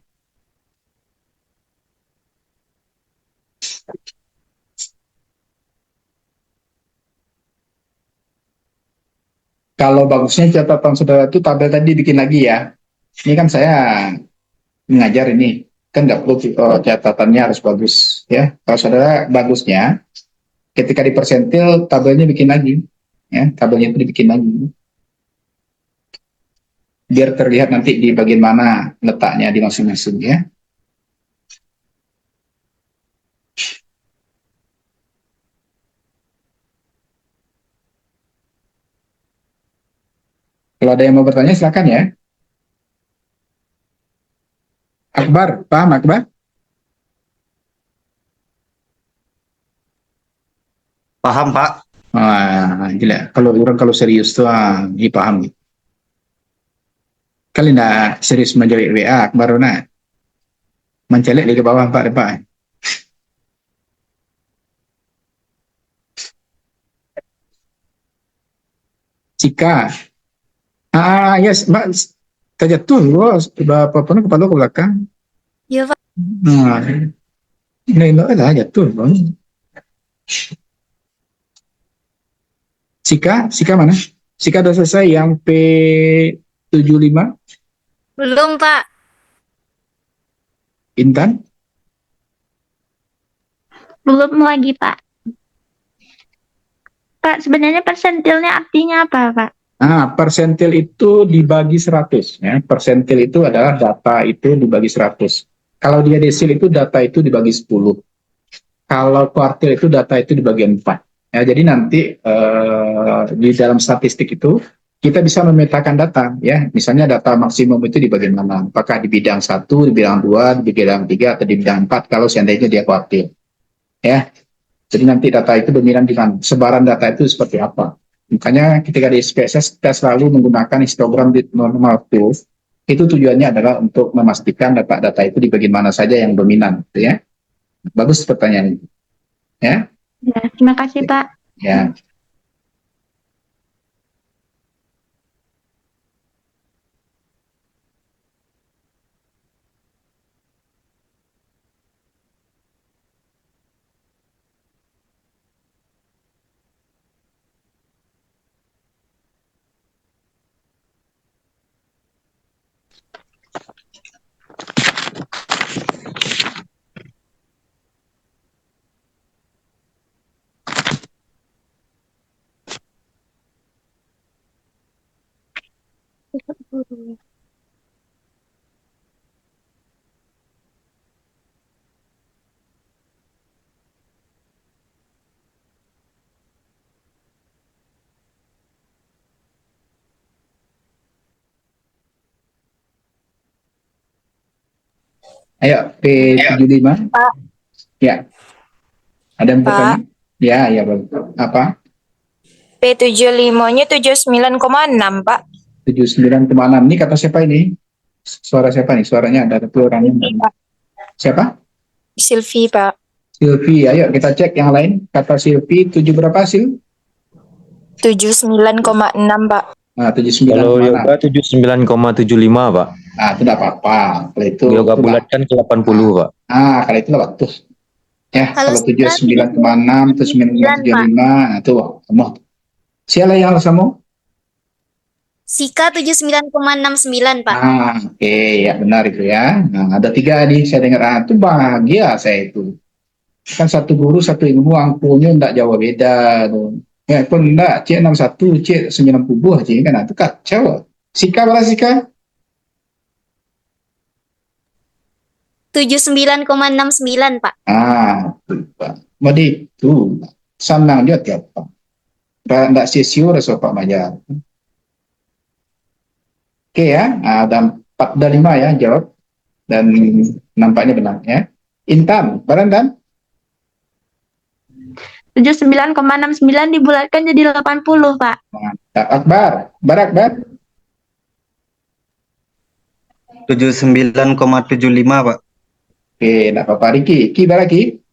Kalau bagusnya catatan saudara itu tabel tadi bikin lagi ya. Ini kan saya mengajar ini. Kan nggak perlu catatannya harus bagus ya. Kalau saudara bagusnya, ketika dipersentil tabelnya bikin lagi. Ya, tabelnya itu dibikin lagi. Biar terlihat nanti di bagian mana letaknya di masing-masing ya. Kalau ada yang mau bertanya silakan ya. Akbar, paham Akbar? Paham, Pak. Wah, gila. Kalau serius tuh, ini paham. Kali nak serius menjawab WA Akbar nak. Mencelek di ke bawah Pak Pak. Cika. Yes, Mbak. Terjatuh loh, apa kepala ke belakang. Iya, Pak. Nah, ini lah jatuh, Bang. Sika mana? Sika udah selesai yang P75? Belum, Pak. Intan? Belum lagi Pak. Pak, sebenarnya persentilnya artinya apa Pak? Persentil itu dibagi 100. Ya. Persentil itu adalah data itu dibagi 100. Kalau dia desil itu data itu dibagi 10. Kalau kuartil itu data itu dibagi 4. Ya, jadi nanti di dalam statistik itu kita bisa memetakan data. Ya. Misalnya data maksimum itu di bagian mana. Apakah di bidang 1, di bidang 2, di bidang 3, atau di bidang 4 kalau seandainya dia kuartil. Ya. Jadi nanti data itu dominan di mana. Sebaran data itu seperti apa. Makanya ketika di SPSS kita selalu menggunakan histogram di normal curve. Itu tujuannya adalah untuk memastikan data-data itu di bagian mana saja yang dominan, gitu ya. Bagus pertanyaan ini. Ya. Ya, terima kasih Pak. Ya. Ayo P75. Pak. Ya. Ada yang bertanya? Ya, ya bagus. Apa? P75-nya 79,6 Pak. 79,6. Ini kata siapa ini? Suara siapa nih? Suaranya ada orangnya. Siapa? Silvi Pak. Silvi. Ayo kita cek yang lain. Kata Silvi 7 berapa Sil? 79,6 Pak. Nah, 79,6. Kalau yoga 79,75 Pak. Itu tidak apa-apa. Kalau itu Yoga bulat kan ke 80 Pak. kalau itu lewat tuh. Ya, Kalau kalau 79,6, 79,75, itu kamu. Siapa yang harus kamu? Sika 79,69 Pak. Oke, ya benar itu ya. Nah, ada 3 nih saya dengar. Itu bahagia saya itu. Kan satu guru satu ilmu angkunya enggak jauh beda tuh. Ya pun enggak, C61, C90 aja kan itu kacau. Sika berapa Sika? 79,69 Pak. Tuh, Pak. Madi itu senang dia tiap Pak. Enggak sesiur so Pak Majar. Oke ya, ada 4 dan 5 ya jawab dan nampaknya benar ya. Intan, barang dan 79,69 dibulatkan jadi 80, Pak. Mantap. Akbar, Akbar. 79,75 Pak. Oke, enggak apa-apa. Riki baraki.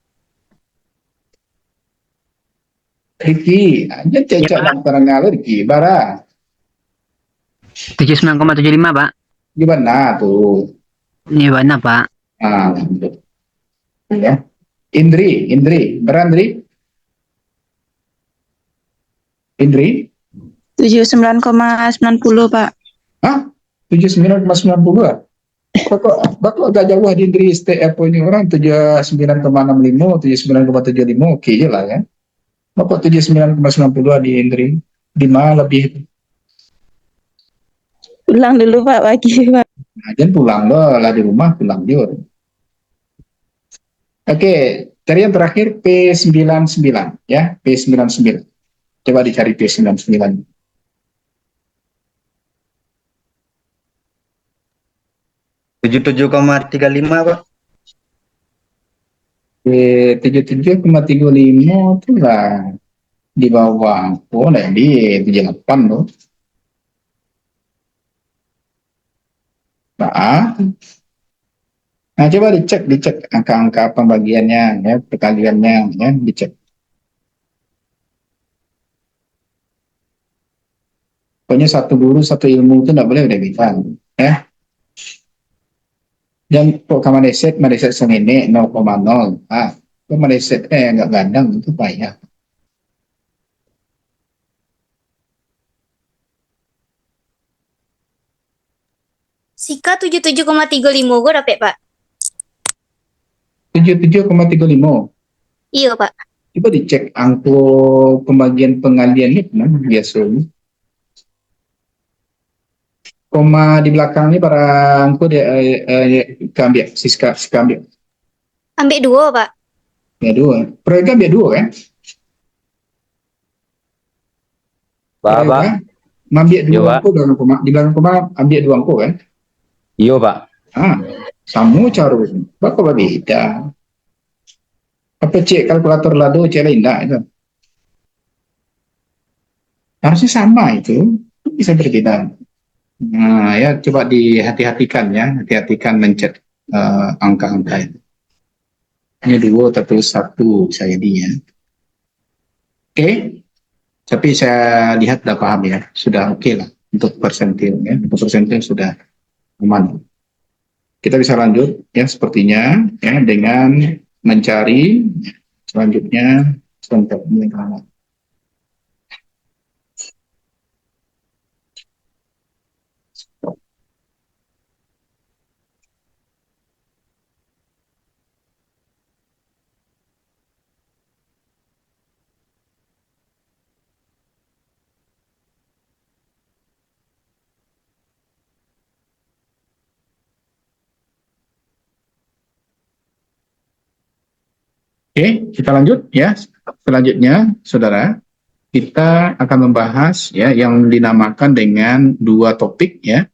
Riki, aja cecok Pak. lang parang Riki, bara. 79,75 Pak. Gimana tuh? Ini mana Pak? Lanjut. Ya. Indri, Berandri. Indri, 79,90, Pak. hah? 79,90. Kok agak jauh di Indri ini orang 79,65, 79,75 oke aja lah ya. Kok 79,92 di Indri? 5 lebih. Ulang dulu, Pak, pagi, Pak. Nah, jangan pulang loh, lah di rumah pulang jur. Oke, cari yang terakhir P99 ya, P99. Coba dicari P99. Tujuh koma 35 Pak. P77,35 itu lah di bawah boleh di 78 loh. Nah, coba dicek angka-angka pembagiannya ya, perkaliannya ya, dicek. Pokoknya satu guru satu ilmu itu tidak boleh udah bisa ya. Dan kok kamu meleset semene 0,0. Kok melesetnya nggak gandang itu payah. Sika 77,35 gue dapet Pak. 77,35. Iya Pak. Coba dicek angko pembagian pengaliannya mana biasanya. Koma di belakang ini para angko dia ambil Siska ambil. Ambil 2 Pak. Ya 2. Proyek ambil 2 kan? Pak. Ambil 2 Iya, Pak. angko belakang koma. Di belakang koma ambil 2 angko kan? Iya, Pak. Sama cara bakal beda. Apa cek kalkulator lado cek lain enggak itu? Harusnya sama itu, bisa berbeda. Nah, ya coba dihati-hatikan ya, hati-hatikan mencet angka-angka itu. Ini 2 tertulis 1 saya dia. Oke, tapi saya lihat sudah paham ya, sudah oke lah untuk persentil ya, untuk persentil sudah aman. Kita bisa lanjut ya sepertinya ya dengan mencari selanjutnya contoh lingkaran. Oke, kita lanjut ya. Selanjutnya, saudara, kita akan membahas ya yang dinamakan dengan 2 topik ya.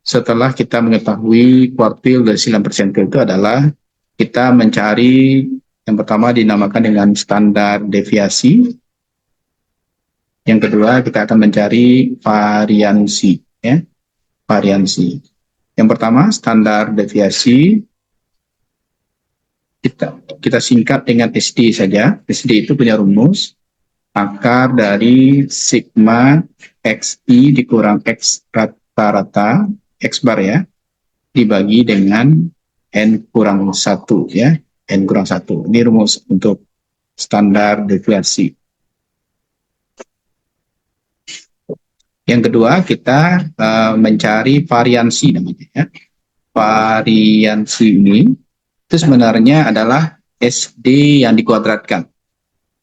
Setelah kita mengetahui kuartil dari 9% itu adalah kita mencari yang pertama dinamakan dengan standar deviasi. Yang kedua kita akan mencari variansi ya. Variansi. Yang pertama standar deviasi kita singkat dengan SD saja. SD itu punya rumus akar dari sigma XI dikurang X rata-rata X bar ya dibagi dengan N kurang 1 ya, N kurang 1. Ini rumus untuk standar deviasi. Yang kedua, kita mencari variansi namanya ya. Variansi ini itu sebenarnya adalah SD yang dikuadratkan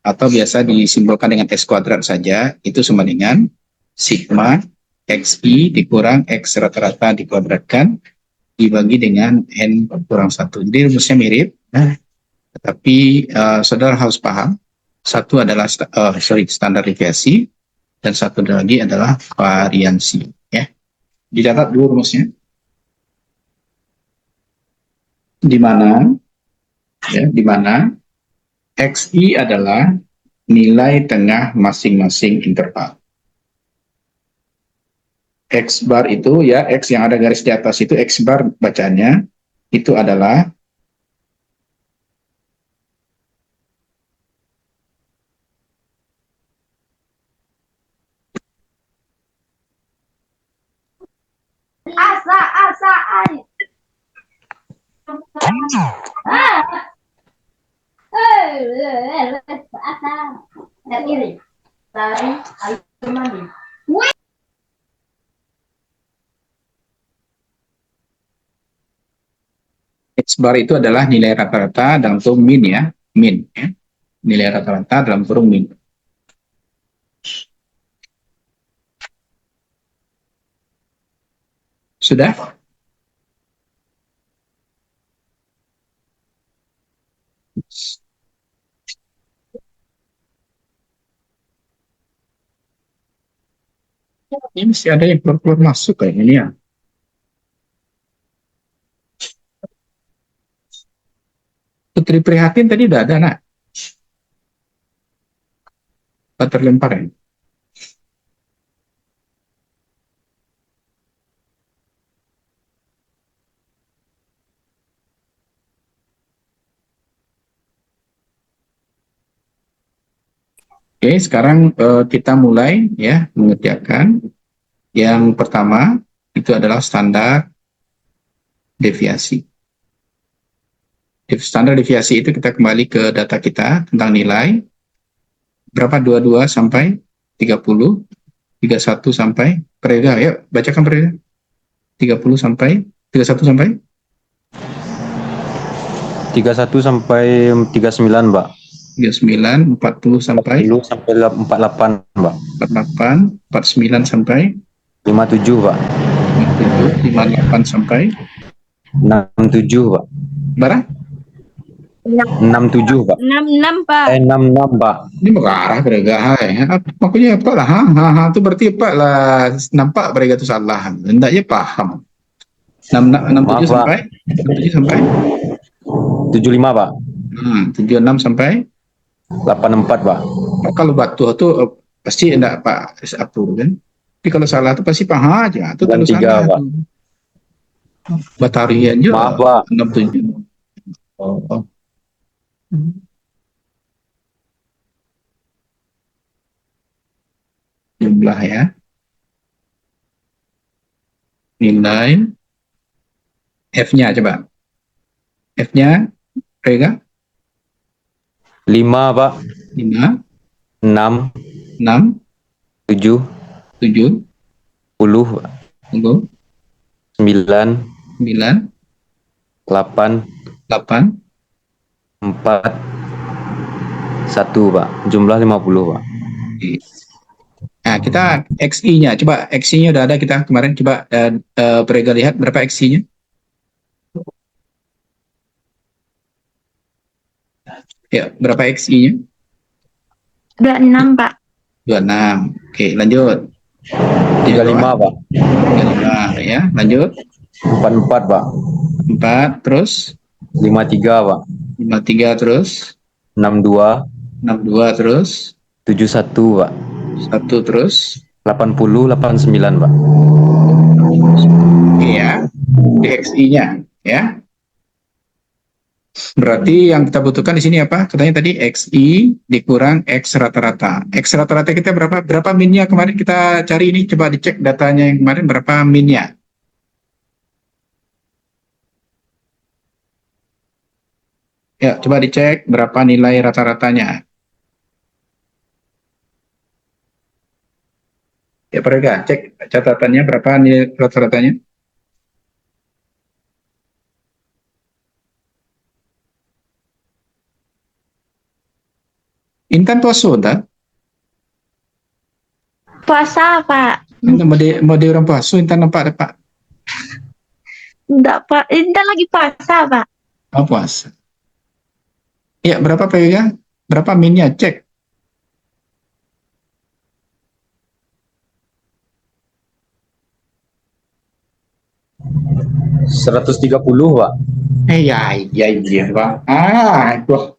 atau biasa disimbolkan dengan S kuadrat saja, itu sama dengan sigma XI dikurang X rata-rata dikuadratkan dibagi dengan N kurang 1. Jadi rumusnya mirip, tetapi saudara harus paham, satu adalah standar deviasi, dan satu lagi adalah variansi. Ya. Dicatat dulu rumusnya. Di mana XI adalah nilai tengah masing-masing interval. X bar itu ya, X yang ada garis di atas itu X bar bacanya, itu adalah X bar itu adalah nilai rata-rata dalam kurung min ya, min ya. Nilai rata-rata dalam kurung min. Sudah? Ini masih ada yang keluar masuk kayak ini ya. Putri Prihatin tadi udah ada, nak? Terlempar ya? Oke, sekarang kita mulai ya mengerjakan. Yang pertama itu adalah standar deviasi. Standar deviasi itu kita kembali ke data kita tentang nilai. Berapa 22 sampai 30, 31 sampai Prega, ya bacakan Prega. 30 sampai 31 sampai 31 sampai 39, Mbak. 39, 40 sampai 40 sampai 48, Mbak. 48, 49 sampai 57, Pak. 57, 58 sampai 67, Pak. berapa? 67, Pak. 66, Pak. 66, Pak. Ini mengarah Prega, makanya apa lah, itu berarti apa lah, nampak Prega itu salah, hendaknya paham. 67 Maaf, Pak. sampai 67 sampai 75, Pak. 76 sampai 84, Pak. kalau batu itu pasti enggak Pak atur kan. Tapi kalau salah itu pasti paham aja. Itu terlalu 93, salah. Pak. Batarian juga. Maaf, Pak. 67. Oh. Jumlah ya. Nilai F-nya coba. F-nya Rega 5, Pak. 5, 6, 6, 7, 7, 10, Pak. 9, 9, 8, 8, 4, 1, Pak. Jumlah 50, Pak. Nah, kita XI-nya, coba XI-nya udah ada kita kemarin, coba Prega lihat berapa XI-nya. Ya, berapa XI-nya? 26, Pak. 26. Oke, lanjut. 35, Pak. 35 ya, lanjut. 44, Pak. 4 terus 53, Pak. 53 terus 62, 62 terus 71, Pak. 1 terus 80, 89, Pak. iya DXI-nya ya. Berarti yang kita butuhkan di sini apa? Katanya tadi XI dikurang X rata-rata. X rata-rata kita berapa? Berapa minnya kemarin kita cari ini? Coba dicek datanya yang kemarin berapa minnya. Ya, coba dicek berapa nilai rata-ratanya. Ya, Prega, cek catatannya berapa nilai rata-ratanya? Intan puasa dah. Puasa, Pak. Mode orang puasa, Intan nampak Pak. Enggak, Pak. Intan lagi puasa, Pak. Oh, puasa. Ya, berapa Prega? Berapa minnya? Cek. $130, Pak. Ya, Pak. Wah.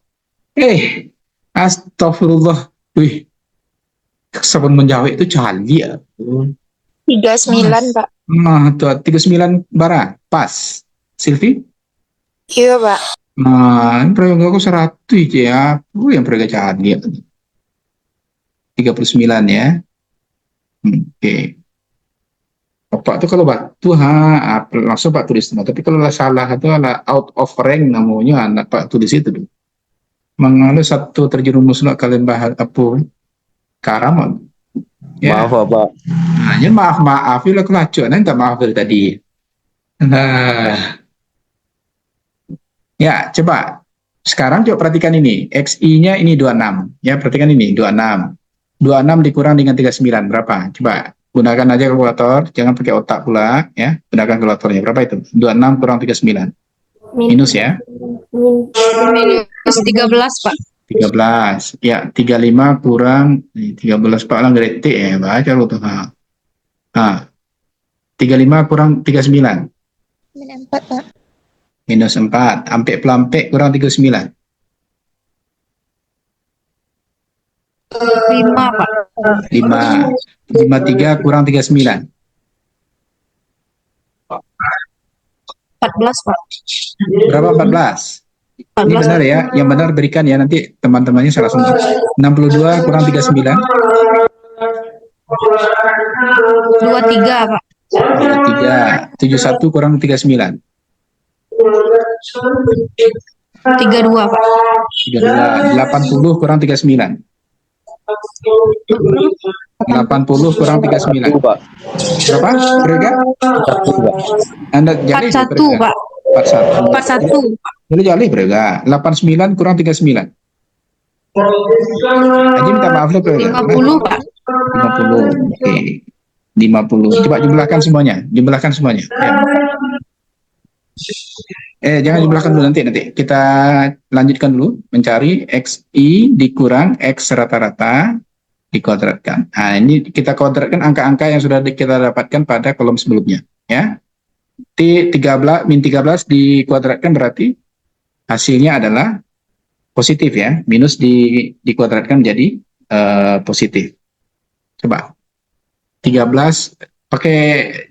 Astagfirullah. Wih, sabun menjawab itu cali ya. 39 Pak. Nah, tuh 39 bara. Pas. Silvi? Iya Pak. Nah, ini perega aku 100 aja ya. Yang perega cali ya. 39 ya. Oke. Pak itu kalau batu langsung Pak tulis nama. Tapi kalau salah itu adalah out of rank namanya anak Pak tulis itu. Mengalu satu terjerumus nak kalian bahas apa? Karam. Ya. Maaf, Pak. Nah, ya maaf ya kelacuan, minta maaf dari tadi. Nah, ya coba sekarang coba perhatikan ini. XI-nya ini 26. Ya, perhatikan ini 26. 26 dikurang dengan 39 berapa? Coba gunakan aja kalkulator, jangan pakai otak pula ya. Gunakan kalkulatornya. Berapa itu? 26 kurang 39. Minus ya. Minus 13 Pak. 13. Ya, 35 kurang 13 Pak lang grade ya, baca lu tuh. Nah, 35 kurang 39. Minus 4, Pak. Minus 4. Ampek pelampek kurang 39. 5 Pak. 5. 53 kurang 39. 14 Pak. Berapa 14? Ini benar ya. Yang benar berikan ya, nanti teman-temannya salah semua. 62 kurang 39. 23 Pak. 23. 71 kurang 39. 32 Pak. 32. 80 kurang 39. 80 kurang 39. Pak. Berapa? Berapa? Anda jali 41 Pak. 41. 41 Pak. Jadi jali berapa? 89 kurang 39. Aji minta maaf lah berapa? 50 Pak. 50. Oke. 50. Coba jumlahkan semuanya. Jumlahkan semuanya. Ya. Jangan jumlahkan dulu nanti. Kita lanjutkan dulu mencari XI dikurang X rata-rata dikuadratkan. Nah, ini kita kuadratkan angka-angka yang sudah kita dapatkan pada kolom sebelumnya, ya. T13 min 13 dikuadratkan berarti hasilnya adalah positif ya. Minus dikuadratkan menjadi positif. Coba. 13 pakai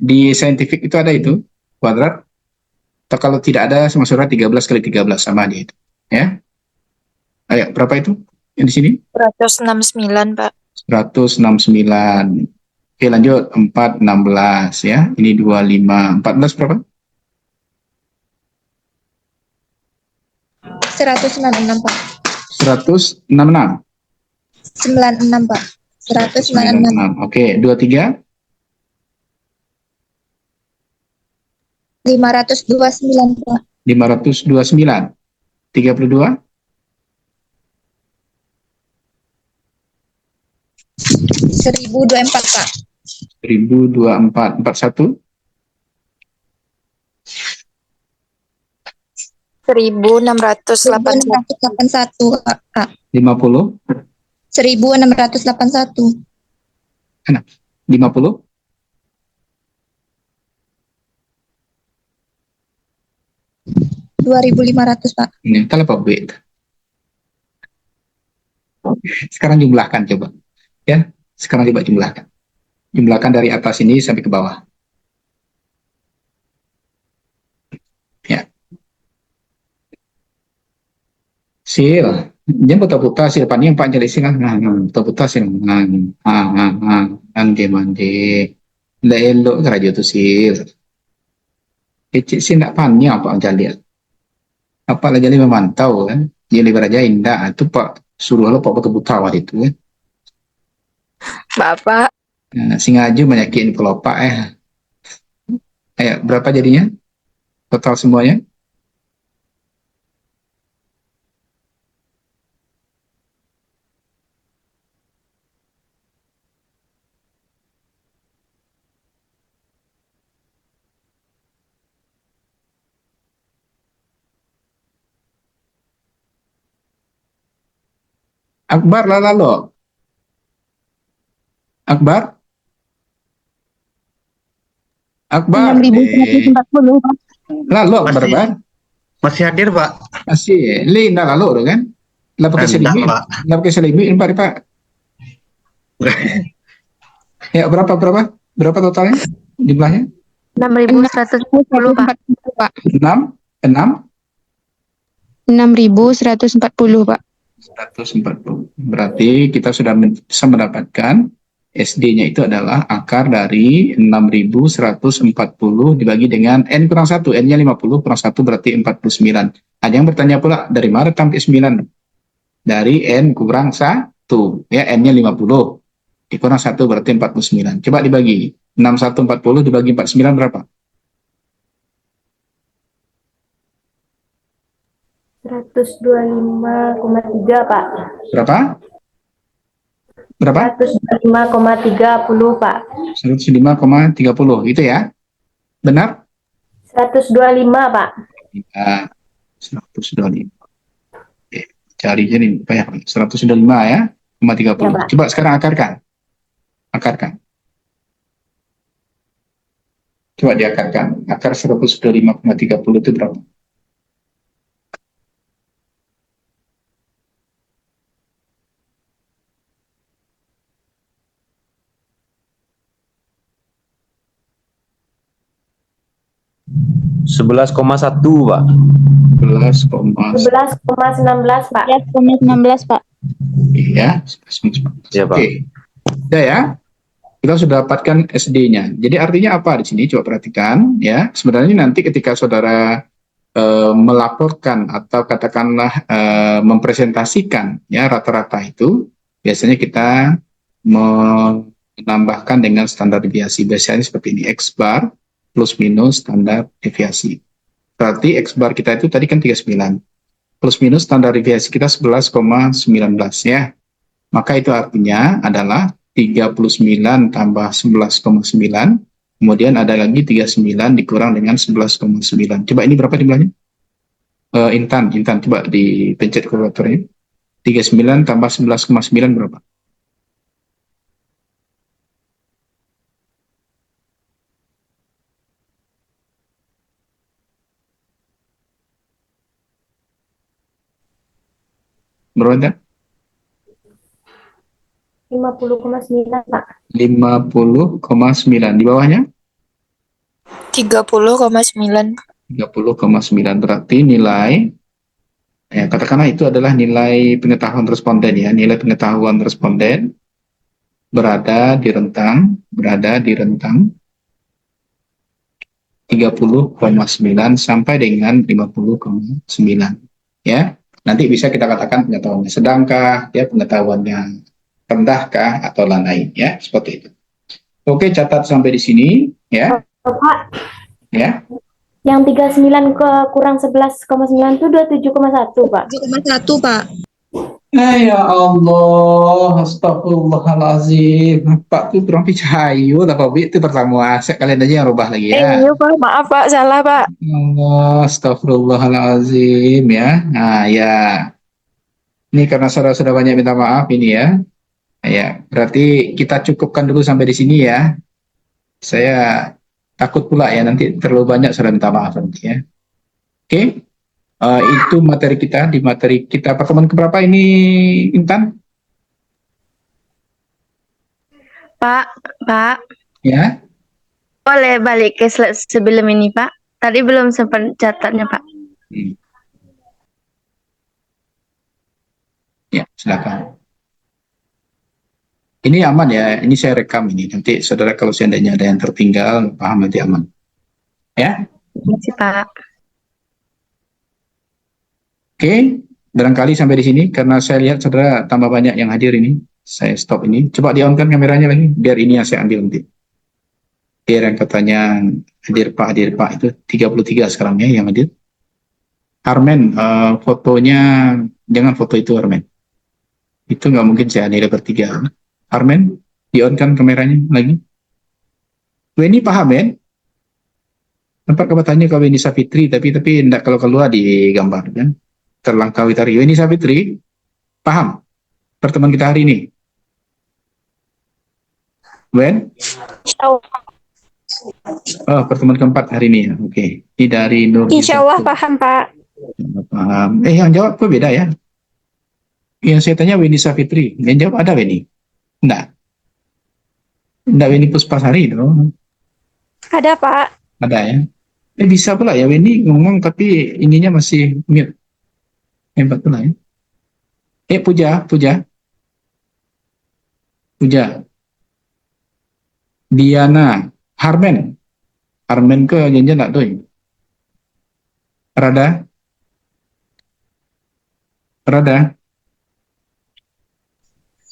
di saintifik itu ada itu kuadrat. Atau kalau tidak ada sama surat 13 kali 13 sama dia itu, ya. Ayo, berapa itu? Yang di sini? 169 Pak. 169. Oke, lanjut. 416 ya. Ini 25. 14 berapa? 196, Pak. 166. 96, Pak. 196. Oke, 23. 529, Pak. 529. 32. 1024, Pak. 1024. 41. 1681. 1681, Pak. 50. 1681. 50. 2500, Pak. Ini kalau apa B? Sekarang jumlahkan coba. Ya, sekarang coba jumlahkan. Jumlahkan dari atas ini sampai ke bawah. Ya. Sil, jangan putar-putar sil pani yang Pak jadi sih kan. Putar-putar sil. Ande mande. Lah elok keraja tu sil. Kecil sih nak pani apa jadi. Apa lagi jadi memantau kan. Dia lebih raja indah itu Pak suruh lo Pak putar-putar waktu itu kan. Bapak, Nah, Singaju banyakin pelopak ya. Ayo, berapa jadinya? Total semuanya? Akbar lah lalu. Akbar? Akbar. 6.140, Pak. Lalu Akbar, Masih. Bar. Masih hadir, Pak? Masih. Lina lalu udah kan? Lah pakai Enggak, selimut. Pak. Lah pakai selimut ini Pak. Ya, berapa totalnya? Jumlahnya? 6.140, Pak. 6, 6, 6.140, Pak. 140. Berarti kita sudah bisa mendapatkan SD-nya itu adalah akar dari 6.140 dibagi dengan N kurang 1. N-nya 50, kurang 1 berarti 49. Ada yang bertanya pula, dari mana sampai 9? Dari N kurang 1. Ya, N-nya 50. Dikurang 1 berarti 49. Coba dibagi. 6140 dibagi 49 berapa? 125,3, Pak. Berapa? Berapa? 125,30, Pak. 105,30 gitu ya. Benar? 125, Pak. Ya, 125. Oke, cari jadi apa ya? 125 ya, 30. Ya, Pak. Coba sekarang akarkan. Akarkan. Coba diakarkan. Akar 125,30 itu berapa? Sebelas koma satu, Pak. 11,1. 11,19, Pak. 11,19, Pak. Iya, Iya, Pak. oke. Udah ya. Kita sudah dapatkan SD-nya. Jadi artinya apa di sini? Coba perhatikan ya. Sebenarnya nanti ketika saudara melaporkan atau katakanlah mempresentasikan ya rata-rata itu, biasanya kita menambahkan dengan standar deviasi. Biasanya seperti ini, X bar plus minus standar deviasi. Berarti X bar kita itu tadi kan 39. Plus minus standar deviasi kita 11,19 ya. Maka itu artinya adalah 39 tambah 11,9, kemudian ada lagi 39 dikurang dengan 11,9. Coba ini berapa jumlahnya? Intan, coba dipencet kalkulatornya. 39 tambah 11,9 berapa? Berapa, Intan? 50,9, Pak. 50,9. Di bawahnya? 30,9. 30,9. Berarti nilai, ya katakanlah itu adalah nilai pengetahuan responden ya. Nilai pengetahuan responden berada di rentang 30,9 sampai dengan 50,9 ya. Nanti bisa kita katakan pengetahuannya sedangkah, ya pengetahuannya rendahkah atau lain ya, seperti itu. Oke, catat sampai di sini ya. Pak, Ya. yang 39 kurang 11,9 itu 27,1, Pak. 7,1, Pak. Ya Allah, astagfirullahalazim. Pak tuh kurang picayu lah Pak Bi, itu pertama aset kalian aja yang rubah lagi ya. Iya, Pak. Maaf, Pak. Salah, Pak. Allah, astagfirullahalazim ya. Nah, ya. Ini karena saudara sudah banyak minta maaf ini ya. Ya, berarti kita cukupkan dulu sampai di sini ya. Saya takut pula ya nanti terlalu banyak saudara minta maaf nanti ya. Oke. Itu materi kita di materi kita pertemuan keberapa ini, Intan? Pak, Ya. boleh balik ke slide sebelum ini, Pak? Tadi belum sempat catatnya, Pak. Ya, silakan. Ini aman ya, ini saya rekam ini. Nanti saudara kalau seandainya ada yang tertinggal, paham nanti aman. Ya, Terima kasih, Pak. oke. Barangkali sampai di sini karena saya lihat saudara tambah banyak yang hadir ini. Saya stop ini. Coba di-on-kan kameranya lagi, biar ini yang saya ambil nanti. Biar yang katanya hadir Pak itu 33 sekarang ya yang hadir. Armen, fotonya jangan foto itu Armen. Itu nggak mungkin saya nilai bertiga. Armen, di-on-kan kameranya lagi. Weni paham ya? Nampak kebatannya ke Weni Safitri, tapi tidak kalau keluar di gambar kan? Terlangkaui tadi. Weni Safitri, paham pertemuan kita hari ini? Wen? Oh, pertemuan keempat hari ini ya. Oke. Ini dari Nur. Insya Allah paham, Pak. Paham. Yang jawab kok beda ya? Yang saya tanya Weni Safitri. Yang jawab ada Weni? Enggak. Enggak Weni Puspasari dong. Ada, Pak. Ada ya? Bisa pula ya Weni ngomong tapi ininya masih mute. Hebat pula ya. Puja. Diana. Harmen ke janjian tak tuh? Rada.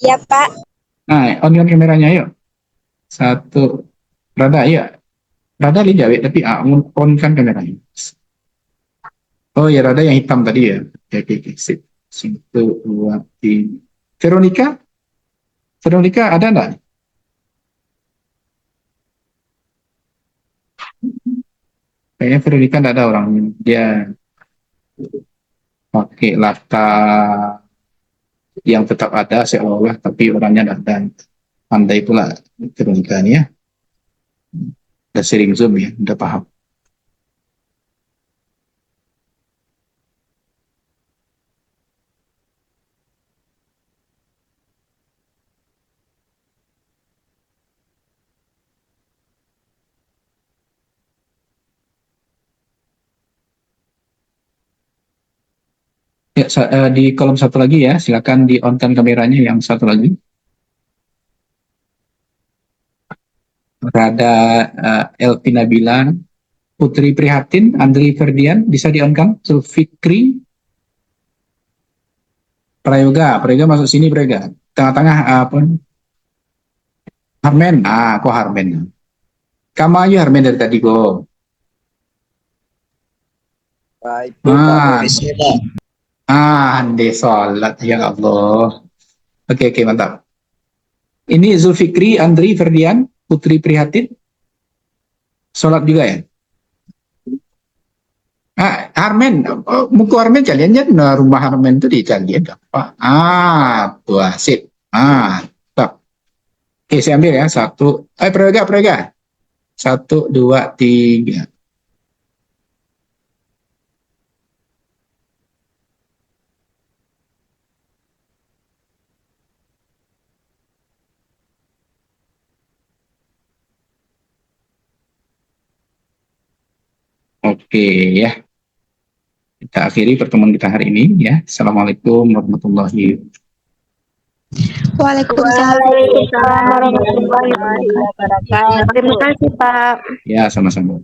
Ya Pak. Nah, on kameranya yuk. Satu. Rada, iya. Rada lihat tapi on kan kameranya. Oh ya, Rada yang hitam tadi ya. Oke. Sip. 1, 2, 3. Veronica ada enggak? Kayaknya Veronica enggak ada orang. Dia pakai latar yang tetap ada seolah tapi orangnya enggak ada. Pandai pula Veronica ini ya. Udah sering Zoom ya, udah paham. Ya, di kolom satu lagi ya, silakan di on-kan kameranya yang satu lagi. Rada Elvina Bilan, Putri Prihatin, Andri Ferdian, bisa di on-kan. Zulfikri, Prayoga masuk sini Prayoga. Tengah-tengah apa? Harmen, kok Harmen? Kamu aja Harmen dari tadi go. Ande sholat ya Allah. Oke, mantap. Ini Zulfikri, Andri Ferdian, Putri Prihatin, sholat juga ya? Harmen, muka Harmen kalian ya, rumah Harmen itu di kalian apa? Tuh sip. Stop. Oke, saya ambil ya, 1. Prayoga. 1, 2, 3. Oke ya. Kita akhiri pertemuan kita hari ini ya. Assalamualaikum warahmatullahi Waalaikumsalam warahmatullahi wabarakatuh. Terima kasih, Pak. Ya, sama-sama.